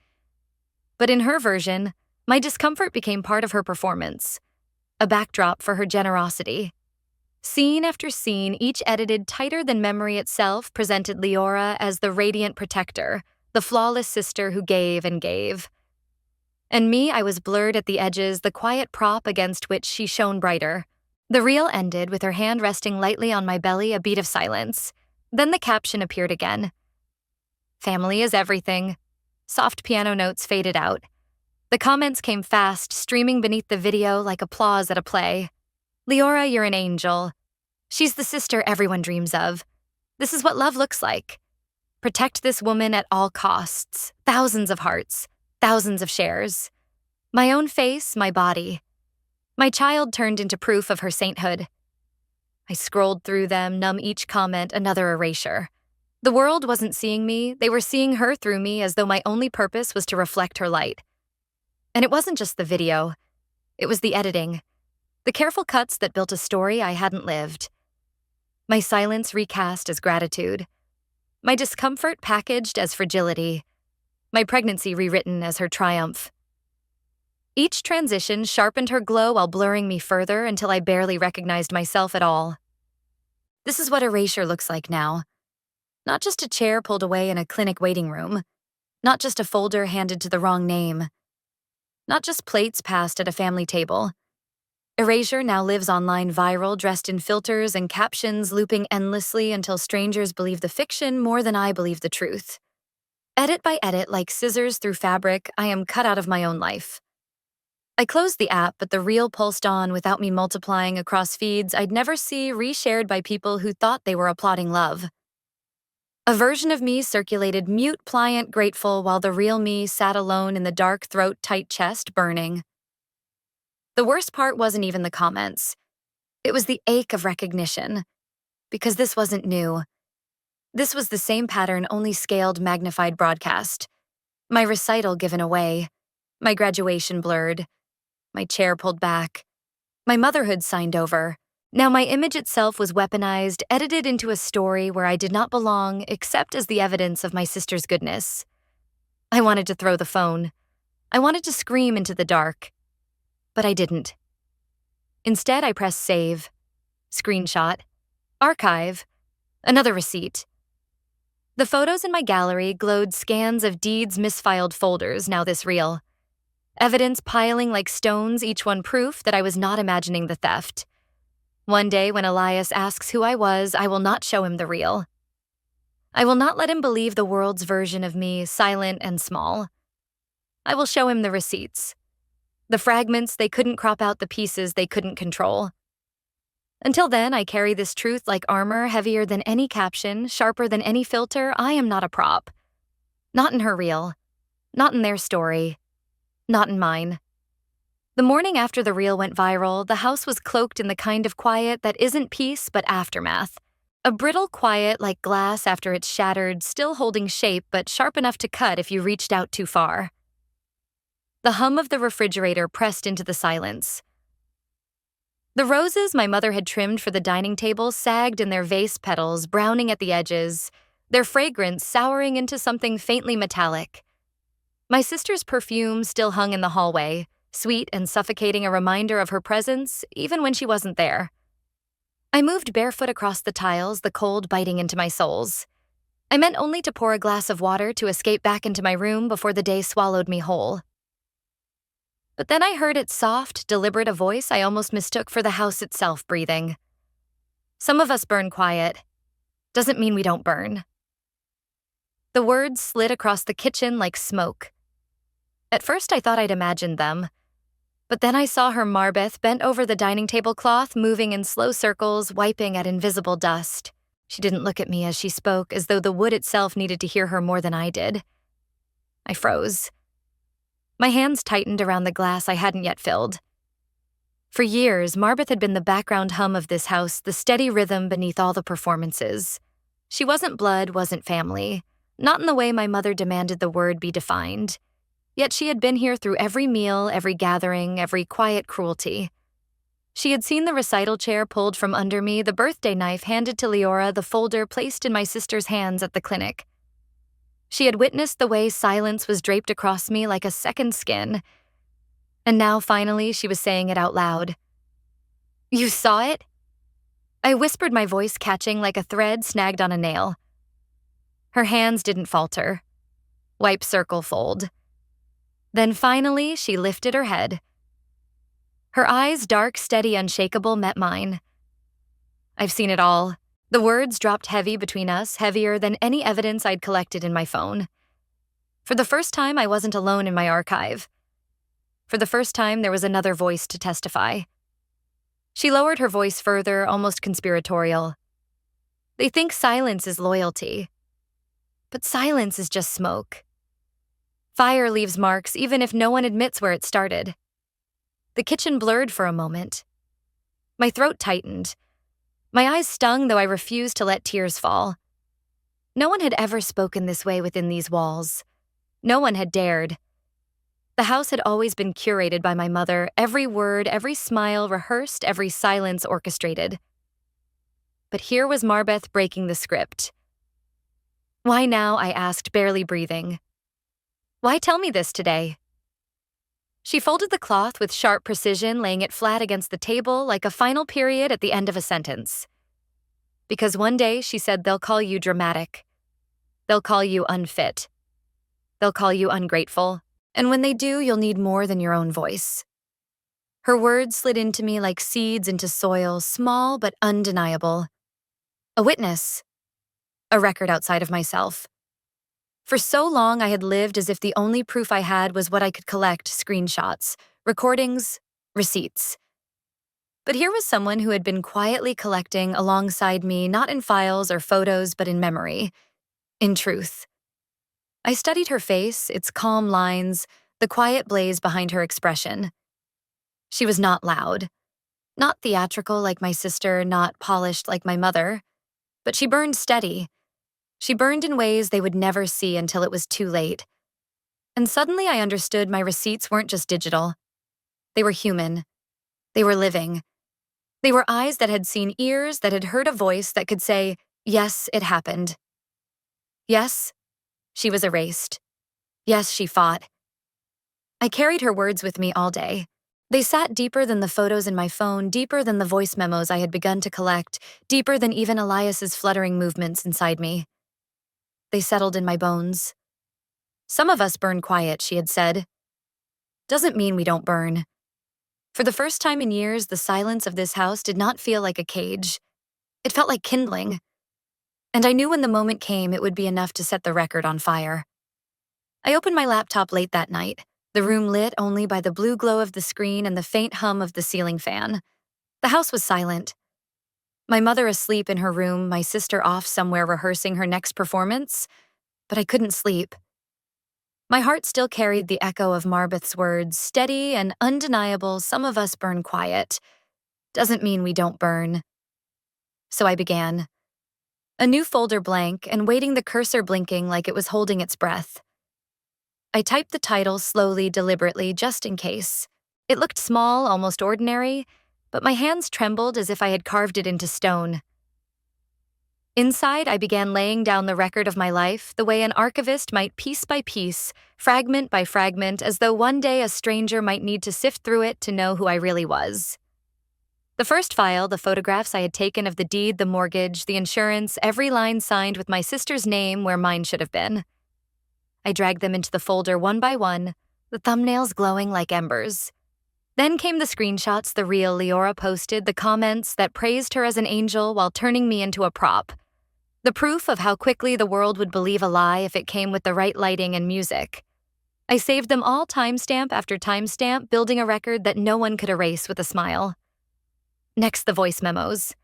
But in her version, my discomfort became part of her performance. A backdrop for her generosity. Scene after scene, each edited tighter than memory itself, presented Leora as the radiant protector, the flawless sister who gave and gave. And me, I was blurred at the edges, the quiet prop against which she shone brighter. The reel ended with her hand resting lightly on my belly, a beat of silence. Then the caption appeared again. Family is everything. Soft piano notes faded out. The comments came fast, streaming beneath the video like applause at a play. Leora, you're an angel. She's the sister everyone dreams of. This is what love looks like. Protect this woman at all costs. Thousands of hearts. Thousands of shares. My own face, my body. My child turned into proof of her sainthood. I scrolled through them, numb each comment, another erasure. The world wasn't seeing me, they were seeing her through me as though my only purpose was to reflect her light. And it wasn't just the video. It was the editing. The careful cuts that built a story I hadn't lived. My silence recast as gratitude. My discomfort packaged as fragility. My pregnancy rewritten as her triumph. Each transition sharpened her glow while blurring me further until I barely recognized myself at all. This is what erasure looks like now. Not just a chair pulled away in a clinic waiting room. Not just a folder handed to the wrong name. Not just plates passed at a family table. Erasure now lives online viral, dressed in filters and captions looping endlessly until strangers believe the fiction more than I believe the truth. Edit by edit, like scissors through fabric, I am cut out of my own life. I closed the app, but the reel pulsed on without me multiplying across feeds I'd never see reshared by people who thought they were applauding love. A version of me circulated mute, pliant, grateful, while the real me sat alone in the dark throat, tight chest, burning. The worst part wasn't even the comments. It was the ache of recognition. Because this wasn't new. This was the same pattern, only scaled, magnified broadcast. My recital given away. My graduation blurred. My chair pulled back. My motherhood signed over. Now my image itself was weaponized, edited into a story where I did not belong except as the evidence of my sister's goodness. I wanted to throw the phone. I wanted to scream into the dark. But I didn't. Instead, I pressed save, screenshot, archive, another receipt. The photos in my gallery glowed scans of deeds misfiled folders, now this reel. Evidence piling like stones, each one proof that I was not imagining the theft. One day when Elias asks who I was, I will not show him the reel. I will not let him believe the world's version of me, silent and small. I will show him the receipts. The fragments they couldn't crop out, the pieces they couldn't control. Until then, I carry this truth like armor, heavier than any caption, sharper than any filter. I am not a prop. Not in her reel. Not in their story. Not in mine. The morning after the reel went viral, the house was cloaked in the kind of quiet that isn't peace but aftermath. A brittle quiet like glass after it's shattered, still holding shape but sharp enough to cut if you reached out too far. The hum of the refrigerator pressed into the silence. The roses my mother had trimmed for the dining table sagged in their vase petals, browning at the edges, their fragrance souring into something faintly metallic. My sister's perfume still hung in the hallway, sweet and suffocating, a reminder of her presence, even when she wasn't there. I moved barefoot across the tiles, the cold biting into my soles. I meant only to pour a glass of water to escape back into my room before the day swallowed me whole. But then I heard its soft, deliberate a voice I almost mistook for the house itself breathing. Some of us burn quiet. Doesn't mean we don't burn. The words slid across the kitchen like smoke. At first I thought I'd imagined them. But then I saw her Marbeth bent over the dining table cloth, moving in slow circles, wiping at invisible dust. She didn't look at me as she spoke, as though the wood itself needed to hear her more than I did. I froze. My hands tightened around the glass I hadn't yet filled. For years, Marbeth had been the background hum of this house, the steady rhythm beneath all the performances. She wasn't blood, wasn't family, not in the way my mother demanded the word be defined. Yet she had been here through every meal, every gathering, every quiet cruelty. She had seen the recital chair pulled from under me, the birthday knife handed to Leora, the folder placed in my sister's hands at the clinic. She had witnessed the way silence was draped across me like a second skin. And now, finally, she was saying it out loud. "You saw it?" I whispered, my voice catching like a thread snagged on a nail. Her hands didn't falter. Wipe, circle, fold. Then finally, she lifted her head. Her eyes, dark, steady, unshakable, met mine. "I've seen it all." The words dropped heavy between us, heavier than any evidence I'd collected in my phone. For the first time, I wasn't alone in my archive. For the first time, there was another voice to testify. She lowered her voice further, almost conspiratorial. "They think silence is loyalty. But silence is just smoke. Fire leaves marks even if no one admits where it started." The kitchen blurred for a moment. My throat tightened. My eyes stung, though I refused to let tears fall. No one had ever spoken this way within these walls. No one had dared. The house had always been curated by my mother, every word, every smile rehearsed, every silence orchestrated. But here was Marbeth breaking the script. "Why now?" I asked, barely breathing. "Why tell me this today?" She folded the cloth with sharp precision, laying it flat against the table like a final period at the end of a sentence. "Because one day," she said, "they'll call you dramatic. They'll call you unfit. They'll call you ungrateful. And when they do, you'll need more than your own voice." Her words slid into me like seeds into soil, small but undeniable. A witness. A record outside of myself. For so long, I had lived as if the only proof I had was what I could collect, screenshots, recordings, receipts. But here was someone who had been quietly collecting alongside me, not in files or photos, but in memory, in truth. I studied her face, its calm lines, the quiet blaze behind her expression. She was not loud, not theatrical like my sister, not polished like my mother, but she burned steady. She burned in ways they would never see until it was too late. And suddenly I understood my receipts weren't just digital. They were human. They were living. They were eyes that had seen ears, that had heard a voice that could say, yes, it happened. Yes, she was erased. Yes, she fought. I carried her words with me all day. They sat deeper than the photos in my phone, deeper than the voice memos I had begun to collect, deeper than even Elias's fluttering movements inside me. They settled in my bones. Some of us burn quiet, she had said. Doesn't mean we don't burn. For the first time in years, the silence of this house did not feel like a cage. It felt like kindling. And I knew when the moment came, it would be enough to set the record on fire. I opened my laptop late that night, the room lit only by the blue glow of the screen and the faint hum of the ceiling fan. The house was silent. My mother asleep in her room, my sister off somewhere rehearsing her next performance, but I couldn't sleep. My heart still carried the echo of Marbeth's words, steady and undeniable. Some of us burn quiet. Doesn't mean we don't burn. So I began. A new folder blank and waiting, the cursor blinking like it was holding its breath. I typed the title slowly, deliberately, just in case. It looked small, almost ordinary, but my hands trembled as if I had carved it into stone. Inside, I began laying down the record of my life the way an archivist might, piece by piece, fragment by fragment, as though one day a stranger might need to sift through it to know who I really was. The first file, the photographs I had taken of the deed, the mortgage, the insurance, every line signed with my sister's name where mine should have been. I dragged them into the folder one by one, the thumbnails glowing like embers. Then came the screenshots, the reel Leora posted, the comments that praised her as an angel while turning me into a prop. The proof of how quickly the world would believe a lie if it came with the right lighting and music. I saved them all timestamp after timestamp, building a record that no one could erase with a smile. Next, the voice memos.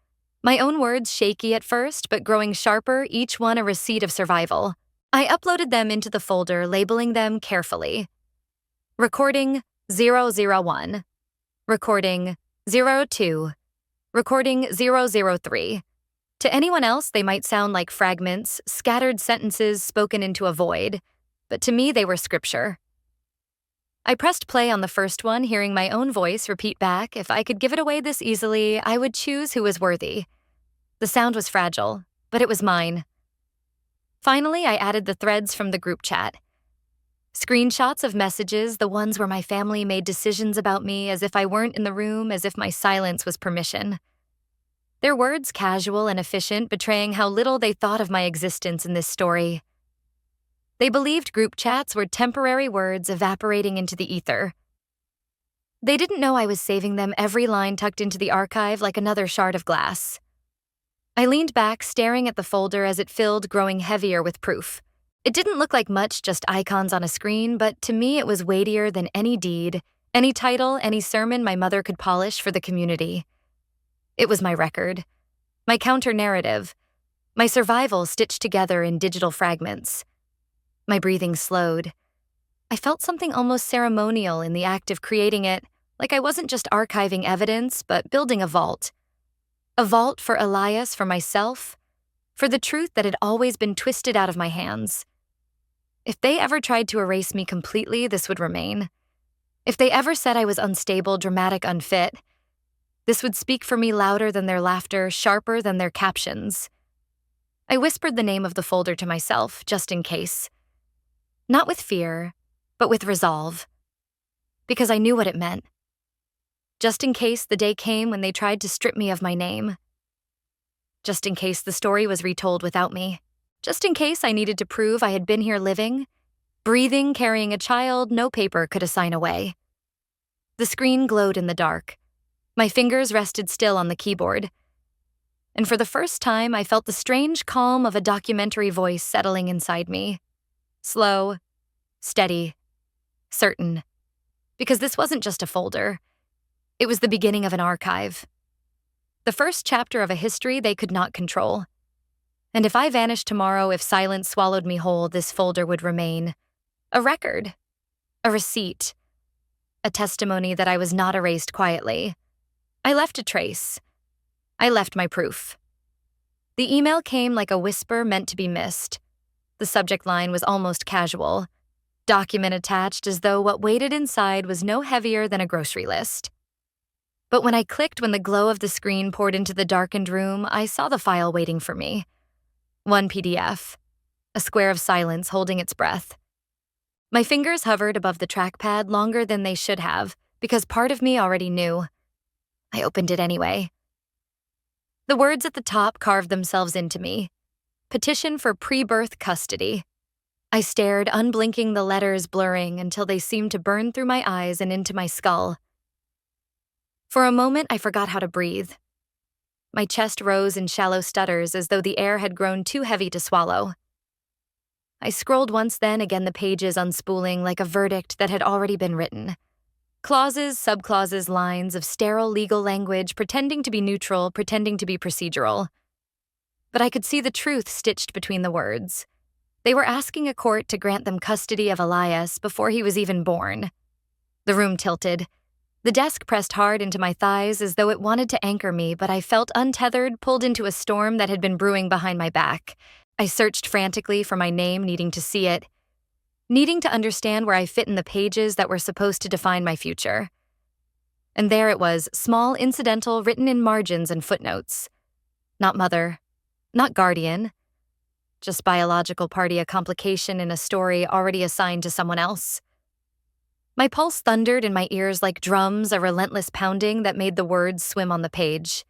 My own words shaky at first, but growing sharper, each one a receipt of survival. I uploaded them into the folder, labeling them carefully. Recording 001. Recording 02. Recording 003. To anyone else, they might sound like fragments, scattered sentences spoken into a void, but to me they were scripture. I pressed play on the first one, hearing my own voice repeat back, if I could give it away this easily, I would choose who was worthy. The sound was fragile, but it was mine. Finally, I added the threads from the group chat. Screenshots of messages, the ones where my family made decisions about me as if I weren't in the room, as if my silence was permission. Their words casual and efficient, betraying how little they thought of my existence in this story. They believed group chats were temporary words evaporating into the ether. They didn't know I was saving them, every line tucked into the archive like another shard of glass. I leaned back, staring at the folder as it filled, growing heavier with proof. It didn't look like much, just icons on a screen, but to me it was weightier than any deed, any title, any sermon my mother could polish for the community. It was my record, my counter-narrative, my survival stitched together in digital fragments. My breathing slowed. I felt something almost ceremonial in the act of creating it, like I wasn't just archiving evidence, but building a vault. A vault for Elias, for myself, for the truth that had always been twisted out of my hands. If they ever tried to erase me completely, this would remain. If they ever said I was unstable, dramatic, unfit, this would speak for me louder than their laughter, sharper than their captions. I whispered the name of the folder to myself, just in case. Not with fear, but with resolve. Because I knew what it meant. Just in case the day came when they tried to strip me of my name. Just in case the story was retold without me. Just in case I needed to prove I had been here living, breathing, carrying a child no paper could assign away. The screen glowed in the dark. My fingers rested still on the keyboard. And for the first time, I felt the strange calm of a documentary voice settling inside me. Slow, steady, certain. Because this wasn't just a folder, it was the beginning of an archive. The first chapter of a history they could not control. And if I vanished tomorrow, if silence swallowed me whole, this folder would remain a record, a receipt, a testimony that I was not erased quietly. I left a trace. I left my proof. The email came like a whisper meant to be missed. The subject line was almost casual. Document attached, as though what waited inside was no heavier than a grocery list. But when I clicked, when the glow of the screen poured into the darkened room, I saw the file waiting for me. One PDF, a square of silence holding its breath. My fingers hovered above the trackpad longer than they should have, because part of me already knew. I opened it anyway. The words at the top carved themselves into me. Petition for pre-birth custody. I stared, unblinking, the letters blurring until they seemed to burn through my eyes and into my skull. For a moment, I forgot how to breathe. My chest rose in shallow stutters as though the air had grown too heavy to swallow. I scrolled once, then again, the pages unspooling like a verdict that had already been written. Clauses, subclauses, lines of sterile legal language, pretending to be neutral, pretending to be procedural. But I could see the truth stitched between the words. They were asking a court to grant them custody of Elias before he was even born. The room tilted. The desk pressed hard into my thighs as though it wanted to anchor me, but I felt untethered, pulled into a storm that had been brewing behind my back. I searched frantically for my name, needing to see it, needing to understand where I fit in the pages that were supposed to define my future. And there it was, small, incidental, written in margins and footnotes. Not mother, not guardian, just biological party, a complication in a story already assigned to someone else. My pulse thundered in my ears like drums, a relentless pounding that made the words swim on the page.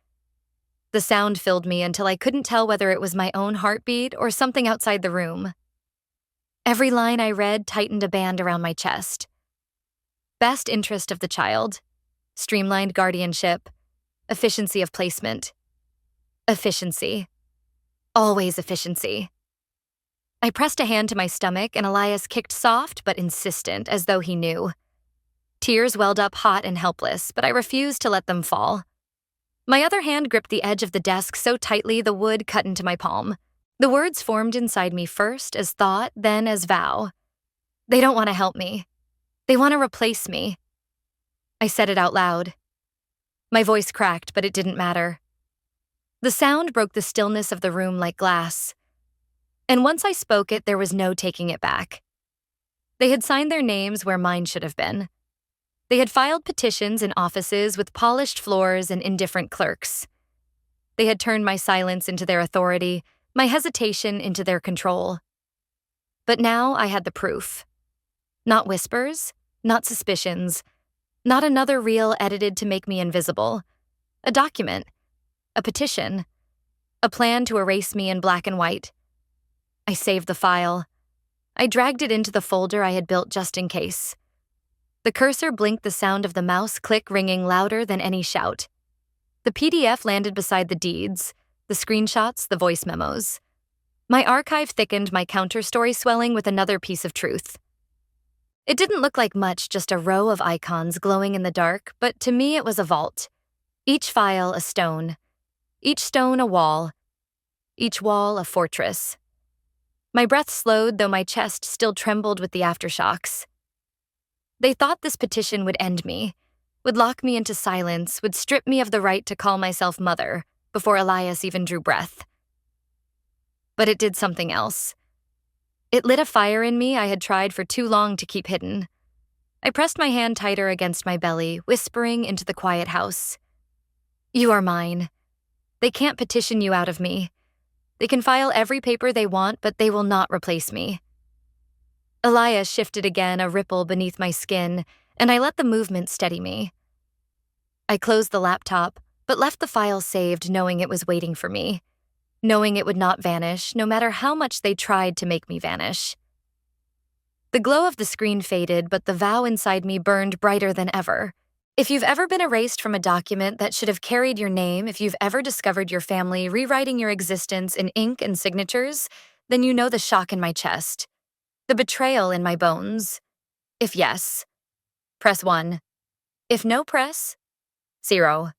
The sound filled me until I couldn't tell whether it was my own heartbeat or something outside the room. Every line I read tightened a band around my chest. Best interest of the child, streamlined guardianship, efficiency of placement. Efficiency. Always efficiency. I pressed a hand to my stomach, and Elias kicked soft but insistent, as though he knew. Tears welled up hot and helpless, but I refused to let them fall. My other hand gripped the edge of the desk so tightly the wood cut into my palm. The words formed inside me first as thought, then as vow. They don't want to help me. They want to replace me. I said it out loud. My voice cracked, but it didn't matter. The sound broke the stillness of the room like glass. And once I spoke it, there was no taking it back. They had signed their names where mine should have been. They had filed petitions in offices with polished floors and indifferent clerks. They had turned my silence into their authority, my hesitation into their control. But now I had the proof. Not whispers, not suspicions, not another reel edited to make me invisible. A document, a petition, a plan to erase me in black and white. I saved the file. I dragged it into the folder I had built just in case. The cursor blinked, the sound of the mouse click ringing louder than any shout. The PDF landed beside the deeds, the screenshots, the voice memos. My archive thickened, my counter-story swelling with another piece of truth. It didn't look like much, just a row of icons glowing in the dark, but to me it was a vault. Each file a stone. Each stone a wall. Each wall a fortress. My breath slowed, though my chest still trembled with the aftershocks. They thought this petition would end me, would lock me into silence, would strip me of the right to call myself mother before Elias even drew breath. But it did something else. It lit a fire in me I had tried for too long to keep hidden. I pressed my hand tighter against my belly, whispering into the quiet house. You are mine. They can't petition you out of me. They can file every paper they want, but they will not replace me. Elias shifted again, a ripple beneath my skin, and I let the movement steady me. I closed the laptop, but left the file saved, knowing it was waiting for me, knowing it would not vanish, no matter how much they tried to make me vanish. The glow of the screen faded, but the vow inside me burned brighter than ever. If you've ever been erased from a document that should have carried your name, if you've ever discovered your family rewriting your existence in ink and signatures, then you know the shock in my chest, the betrayal in my bones. If yes, Press 1. If no press, 0.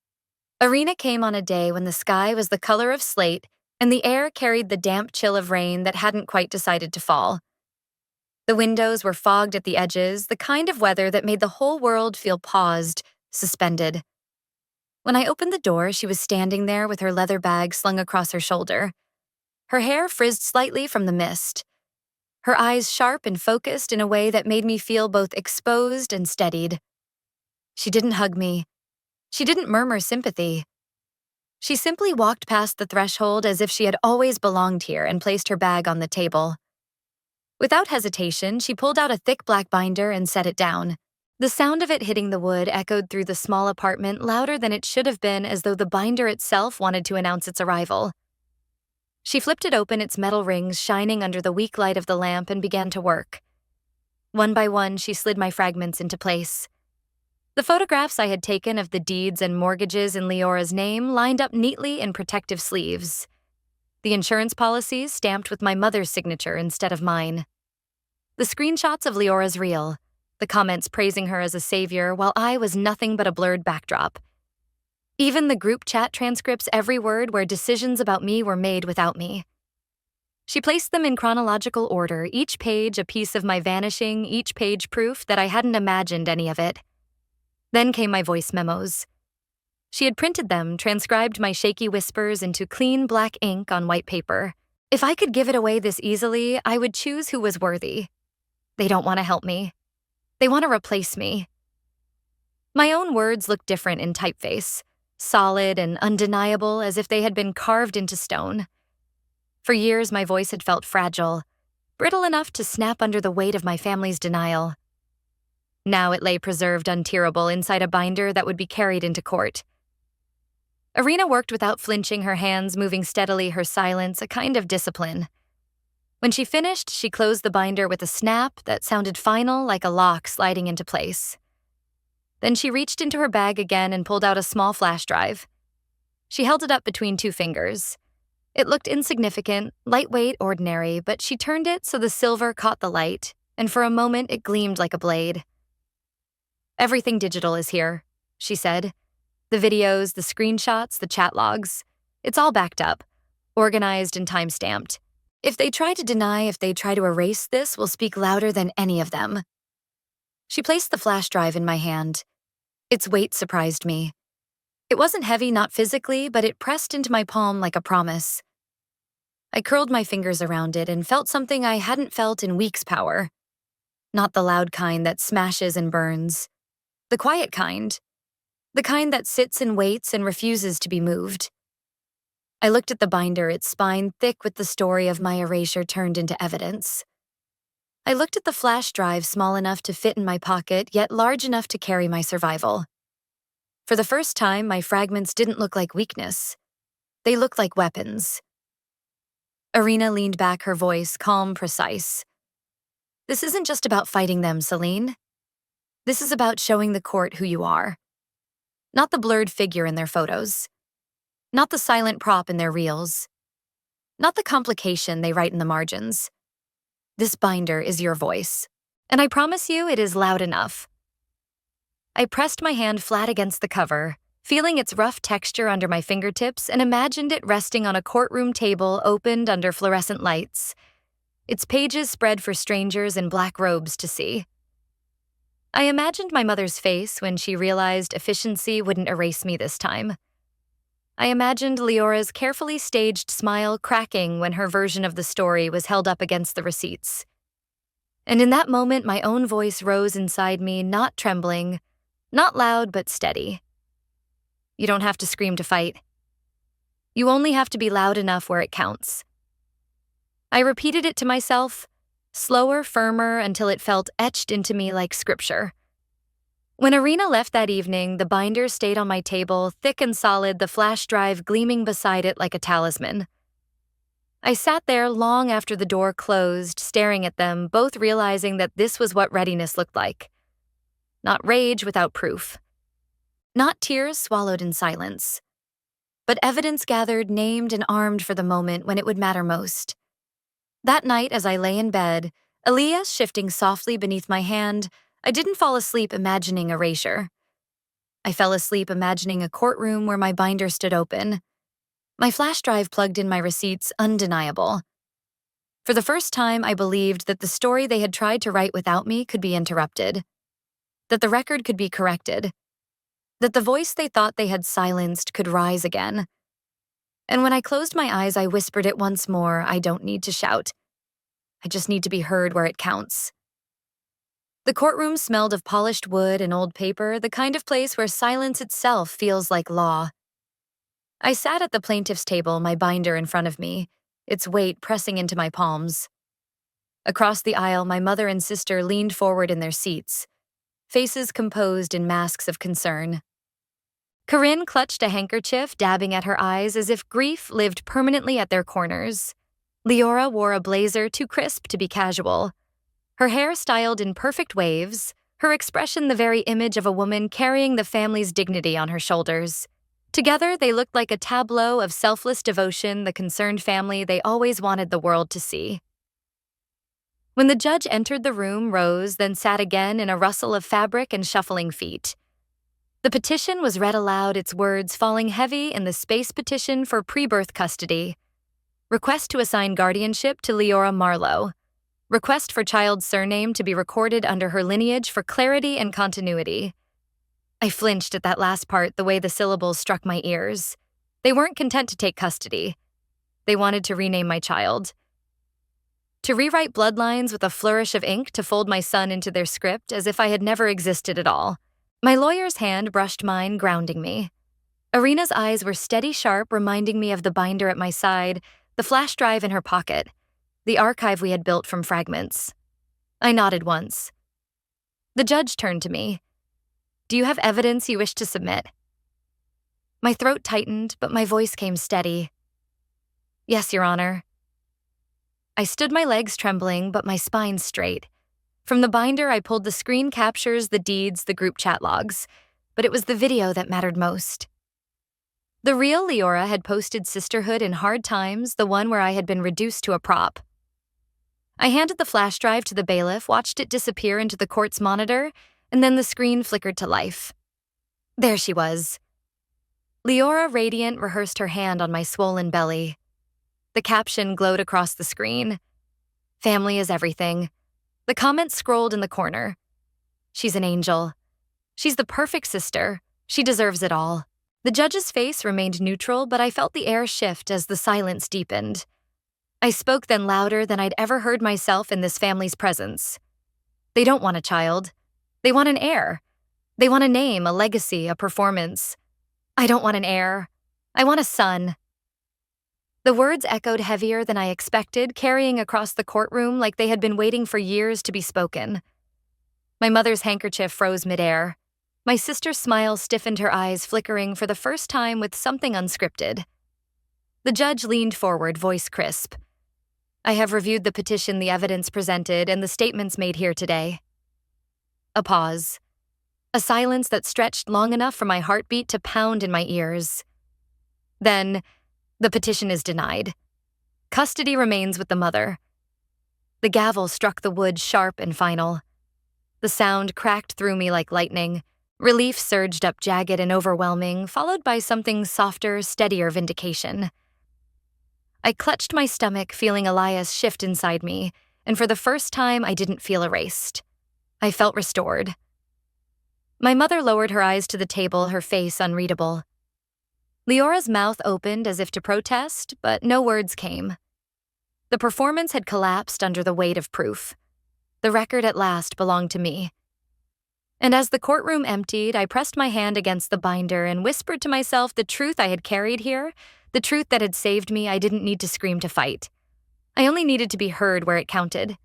Arena came on a day when the sky was the color of slate and the air carried the damp chill of rain that hadn't quite decided to fall. The windows were fogged at the edges, the kind of weather that made the whole world feel paused, suspended. When I opened the door, she was standing there with her leather bag slung across her shoulder. Her hair frizzed slightly from the mist. Her eyes sharp and focused in a way that made me feel both exposed and steadied. She didn't hug me. She didn't murmur sympathy. She simply walked past the threshold as if she had always belonged here and placed her bag on the table. Without hesitation, she pulled out a thick black binder and set it down. The sound of it hitting the wood echoed through the small apartment louder than it should have been, as though the binder itself wanted to announce its arrival. She flipped it open, its metal rings shining under the weak light of the lamp, and began to work. One by one, she slid my fragments into place. The photographs I had taken of the deeds and mortgages in Leora's name lined up neatly in protective sleeves. The insurance policies stamped with my mother's signature instead of mine. The screenshots of Leora's reel, the comments praising her as a savior while I was nothing but a blurred backdrop. Even the group chat transcripts every word where decisions about me were made without me. She placed them in chronological order, each page a piece of my vanishing, each page proof that I hadn't imagined any of it. Then came my voice memos. She had printed them, transcribed my shaky whispers into clean black ink on white paper. If I could give it away this easily, I would choose who was worthy. They don't want to help me. They want to replace me. My own words looked different in typeface, solid and undeniable, as if they had been carved into stone. For years, my voice had felt fragile, brittle enough to snap under the weight of my family's denial. Now it lay preserved untearable inside a binder that would be carried into court. Arena worked without flinching, her hands moving steadily, her silence a kind of discipline. When she finished, she closed the binder with a snap that sounded final, like a lock sliding into place. Then she reached into her bag again and pulled out a small flash drive. She held it up between two fingers. It looked insignificant, lightweight, ordinary, but she turned it so the silver caught the light, and for a moment it gleamed like a blade. "Everything digital is here," she said. "The videos, the screenshots, the chat logs. It's all backed up, organized and time-stamped. If they try to erase this, will speak louder than any of them." She placed the flash drive in my hand. Its weight surprised me. It wasn't heavy, not physically, but it pressed into my palm like a promise. I curled my fingers around it and felt something I hadn't felt in weeks. Power. Not the loud kind that smashes and burns. The quiet kind. The kind that sits and waits and refuses to be moved. I looked at the binder, its spine thick with the story of my erasure turned into evidence. I looked at the flash drive, small enough to fit in my pocket, yet large enough to carry my survival. For the first time, my fragments didn't look like weakness. They looked like weapons. Arena leaned back, her voice calm, precise. "This isn't just about fighting them, Celine. This is about showing the court who you are. Not the blurred figure in their photos. Not the silent prop in their reels. Not the complication they write in the margins. This binder is your voice, and I promise you it is loud enough." I pressed my hand flat against the cover, feeling its rough texture under my fingertips, and imagined it resting on a courtroom table opened under fluorescent lights, its pages spread for strangers in black robes to see. I imagined my mother's face when she realized efficiency wouldn't erase me this time. I imagined Leora's carefully staged smile cracking when her version of the story was held up against the receipts. And in that moment, my own voice rose inside me, not trembling, not loud but steady. "You don't have to scream to fight. You only have to be loud enough where it counts." I repeated it to myself, slower, firmer, until it felt etched into me like scripture. When Arena left that evening, the binder stayed on my table, thick and solid, the flash drive gleaming beside it like a talisman. I sat there long after the door closed, staring at them, both realizing that this was what readiness looked like. Not rage without proof. Not tears swallowed in silence. But evidence gathered, named and armed for the moment when it would matter most. That night, as I lay in bed, Elias shifting softly beneath my hand, I didn't fall asleep imagining erasure. I fell asleep imagining a courtroom where my binder stood open. My flash drive plugged in my receipts undeniable. For the first time, I believed that the story they had tried to write without me could be interrupted, that the record could be corrected, that the voice they thought they had silenced could rise again. And when I closed my eyes, I whispered it once more. I don't need to shout. I just need to be heard where it counts. The courtroom smelled of polished wood and old paper, the kind of place where silence itself feels like law. I sat at the plaintiff's table, my binder in front of me, its weight pressing into my palms. Across the aisle, my mother and sister leaned forward in their seats, faces composed in masks of concern. Corinne clutched a handkerchief, dabbing at her eyes as if grief lived permanently at their corners. Leora wore a blazer too crisp to be casual, her hair styled in perfect waves, her expression the very image of a woman carrying the family's dignity on her shoulders. Together, they looked like a tableau of selfless devotion, the concerned family they always wanted the world to see. When the judge entered the room, rose, then sat again in a rustle of fabric and shuffling feet. The petition was read aloud, its words falling heavy in the space petition for pre-birth custody. Request to assign guardianship to Leora Marlowe. Request for child's surname to be recorded under her lineage for clarity and continuity. I flinched at that last part, the way the syllables struck my ears. They weren't content to take custody. They wanted to rename my child. To rewrite bloodlines with a flourish of ink to fold my son into their script as if I had never existed at all. My lawyer's hand brushed mine, grounding me. Arena's eyes were steady sharp, reminding me of the binder at my side, the flash drive in her pocket, the archive we had built from fragments. I nodded once. The judge turned to me. Do you have evidence you wish to submit? My throat tightened, but my voice came steady. Yes, Your Honor. I stood, my legs trembling, but my spine straight. From the binder, I pulled the screen captures, the deeds, the group chat logs, but it was the video that mattered most. The real Leora had posted Sisterhood in Hard Times, the one where I had been reduced to a prop. I handed the flash drive to the bailiff, watched it disappear into the court's monitor, and then the screen flickered to life. There she was. Leora, radiant, rehearsed her hand on my swollen belly. The caption glowed across the screen. Family is everything. The comments scrolled in the corner. She's an angel. She's the perfect sister. She deserves it all. The judge's face remained neutral, but I felt the air shift as the silence deepened. I spoke then louder than I'd ever heard myself in this family's presence. They don't want a child. They want an heir. They want a name, a legacy, a performance. I don't want an heir. I want a son. The words echoed heavier than I expected, carrying across the courtroom like they had been waiting for years to be spoken. My mother's handkerchief froze midair. My sister's smile stiffened, her eyes flickering for the first time with something unscripted. The judge leaned forward, voice crisp. I have reviewed the petition, the evidence presented, and the statements made here today. A pause. A silence that stretched long enough for my heartbeat to pound in my ears. Then, the petition is denied. Custody remains with the mother. The gavel struck the wood sharp and final. The sound cracked through me like lightning. Relief surged up jagged and overwhelming, followed by something softer, steadier vindication. I clutched my stomach, feeling Elias shift inside me, and for the first time I didn't feel erased. I felt restored. My mother lowered her eyes to the table, her face unreadable. Leora's mouth opened as if to protest, but no words came. The performance had collapsed under the weight of proof. The record at last belonged to me. And as the courtroom emptied, I pressed my hand against the binder and whispered to myself the truth I had carried here, the truth that had saved me. I didn't need to scream to fight. I only needed to be heard where it counted.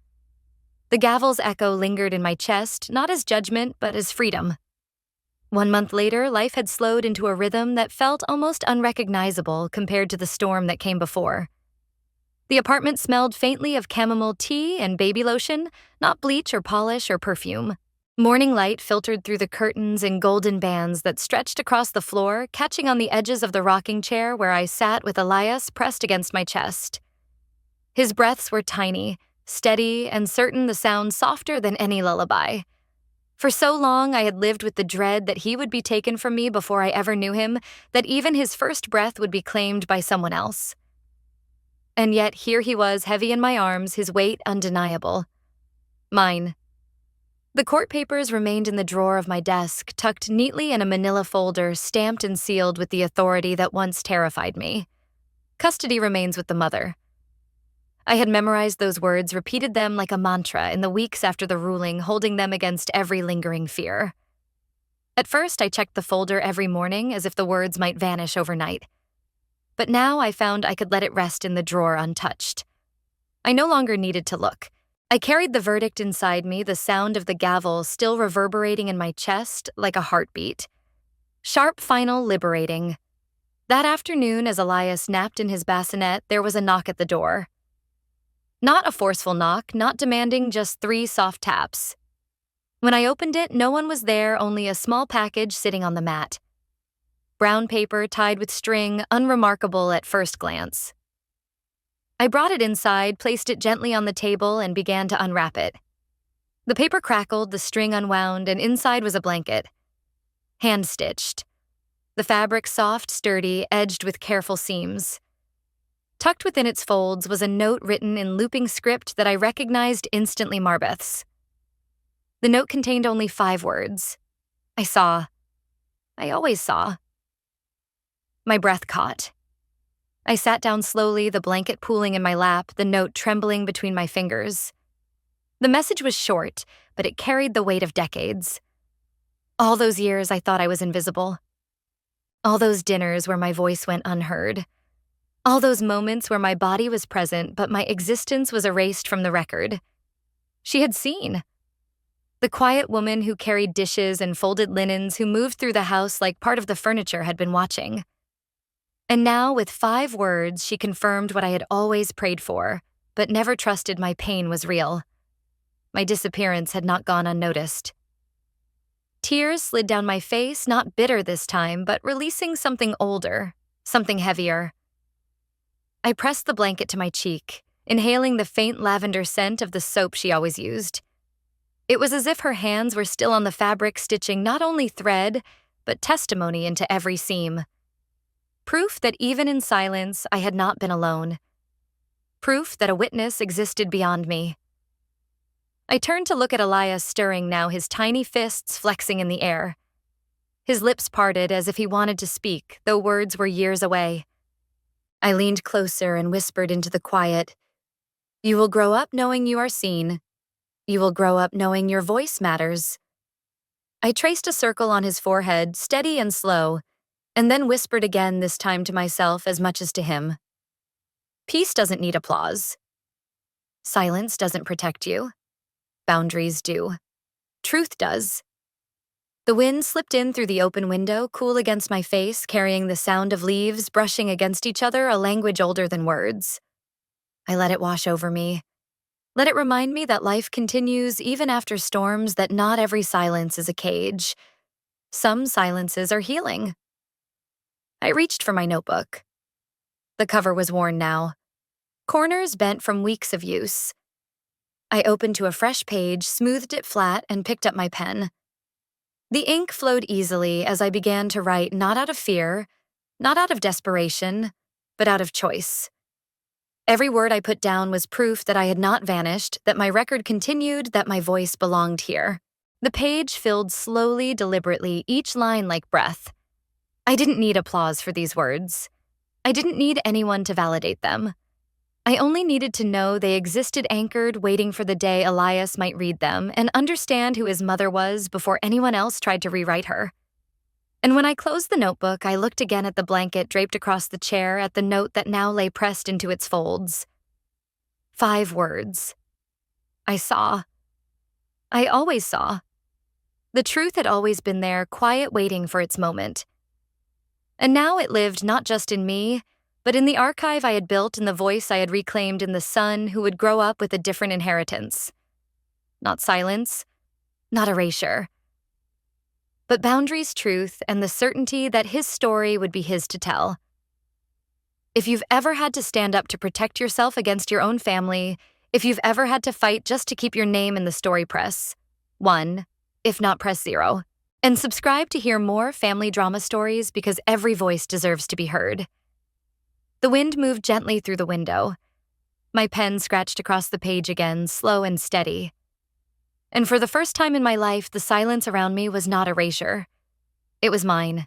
The gavel's echo lingered in my chest, not as judgment, but as freedom. 1 month later, life had slowed into a rhythm that felt almost unrecognizable compared to the storm that came before. The apartment smelled faintly of chamomile tea and baby lotion, not bleach or polish or perfume. Morning light filtered through the curtains in golden bands that stretched across the floor, catching on the edges of the rocking chair where I sat with Elias pressed against my chest. His breaths were tiny, steady, and certain, the sound softer than any lullaby. For so long, I had lived with the dread that he would be taken from me before I ever knew him, that even his first breath would be claimed by someone else. And yet here he was, heavy in my arms, his weight undeniable. Mine. The court papers remained in the drawer of my desk, tucked neatly in a manila folder, stamped and sealed with the authority that once terrified me. Custody remains with the mother. I had memorized those words, repeated them like a mantra in the weeks after the ruling, holding them against every lingering fear. At first, I checked the folder every morning as if the words might vanish overnight. But now I found I could let it rest in the drawer untouched. I no longer needed to look. I carried the verdict inside me, the sound of the gavel still reverberating in my chest like a heartbeat. Sharp, final, liberating. That afternoon, as Elias napped in his bassinet, there was a knock at the door. Not a forceful knock, not demanding, just 3 soft taps. When I opened it, no one was there, only a small package sitting on the mat. Brown paper tied with string, unremarkable at first glance. I brought it inside, placed it gently on the table, and began to unwrap it. The paper crackled, the string unwound, and inside was a blanket. Hand-stitched. The fabric soft, sturdy, edged with careful seams. Tucked within its folds was a note written in looping script that I recognized instantly Marbeth's. The note contained only 5 words. I saw. I always saw. My breath caught. I sat down slowly, the blanket pooling in my lap, the note trembling between my fingers. The message was short, but it carried the weight of decades. All those years I thought I was invisible. All those dinners where my voice went unheard. All those moments where my body was present, but my existence was erased from the record. She had seen. The quiet woman who carried dishes and folded linens, who moved through the house like part of the furniture, had been watching. And now, with 5 words, she confirmed what I had always prayed for, but never trusted my pain was real. My disappearance had not gone unnoticed. Tears slid down my face, not bitter this time, but releasing something older, something heavier. I pressed the blanket to my cheek, inhaling the faint lavender scent of the soap she always used. It was as if her hands were still on the fabric, stitching not only thread, but testimony into every seam. Proof that even in silence, I had not been alone. Proof that a witness existed beyond me. I turned to look at Elias, stirring now, his tiny fists flexing in the air. His lips parted as if he wanted to speak, though words were years away. I leaned closer and whispered into the quiet. You will grow up knowing you are seen. You will grow up knowing your voice matters. I traced a circle on his forehead, steady and slow, and then whispered again, this time to myself as much as to him. Peace doesn't need applause. Silence doesn't protect you. Boundaries do. Truth does. The wind slipped in through the open window, cool against my face, carrying the sound of leaves brushing against each other, a language older than words. I let it wash over me. Let it remind me that life continues even after storms, that not every silence is a cage. Some silences are healing. I reached for my notebook. The cover was worn now. Corners bent from weeks of use. I opened to a fresh page, smoothed it flat, and picked up my pen. The ink flowed easily as I began to write, not out of fear, not out of desperation, but out of choice. Every word I put down was proof that I had not vanished, that my record continued, that my voice belonged here. The page filled slowly, deliberately, each line like breath. I didn't need applause for these words. I didn't need anyone to validate them. I only needed to know they existed, anchored, waiting for the day Elias might read them and understand who his mother was before anyone else tried to rewrite her. And when I closed the notebook, I looked again at the blanket draped across the chair, at the note that now lay pressed into its folds. 5 words. I saw. I always saw. The truth had always been there, quiet, waiting for its moment. And now it lived not just in me, but in the archive I had built, in the voice I had reclaimed, in the son who would grow up with a different inheritance. Not silence, not erasure, but boundaries, truth, and the certainty that his story would be his to tell. If you've ever had to stand up to protect yourself against your own family, if you've ever had to fight just to keep your name in the story press, 1. If not, press 0. And subscribe to hear more family drama stories because every voice deserves to be heard. The wind moved gently through the window. My pen scratched across the page again, slow and steady. And for the first time in my life, the silence around me was not erasure. It was mine.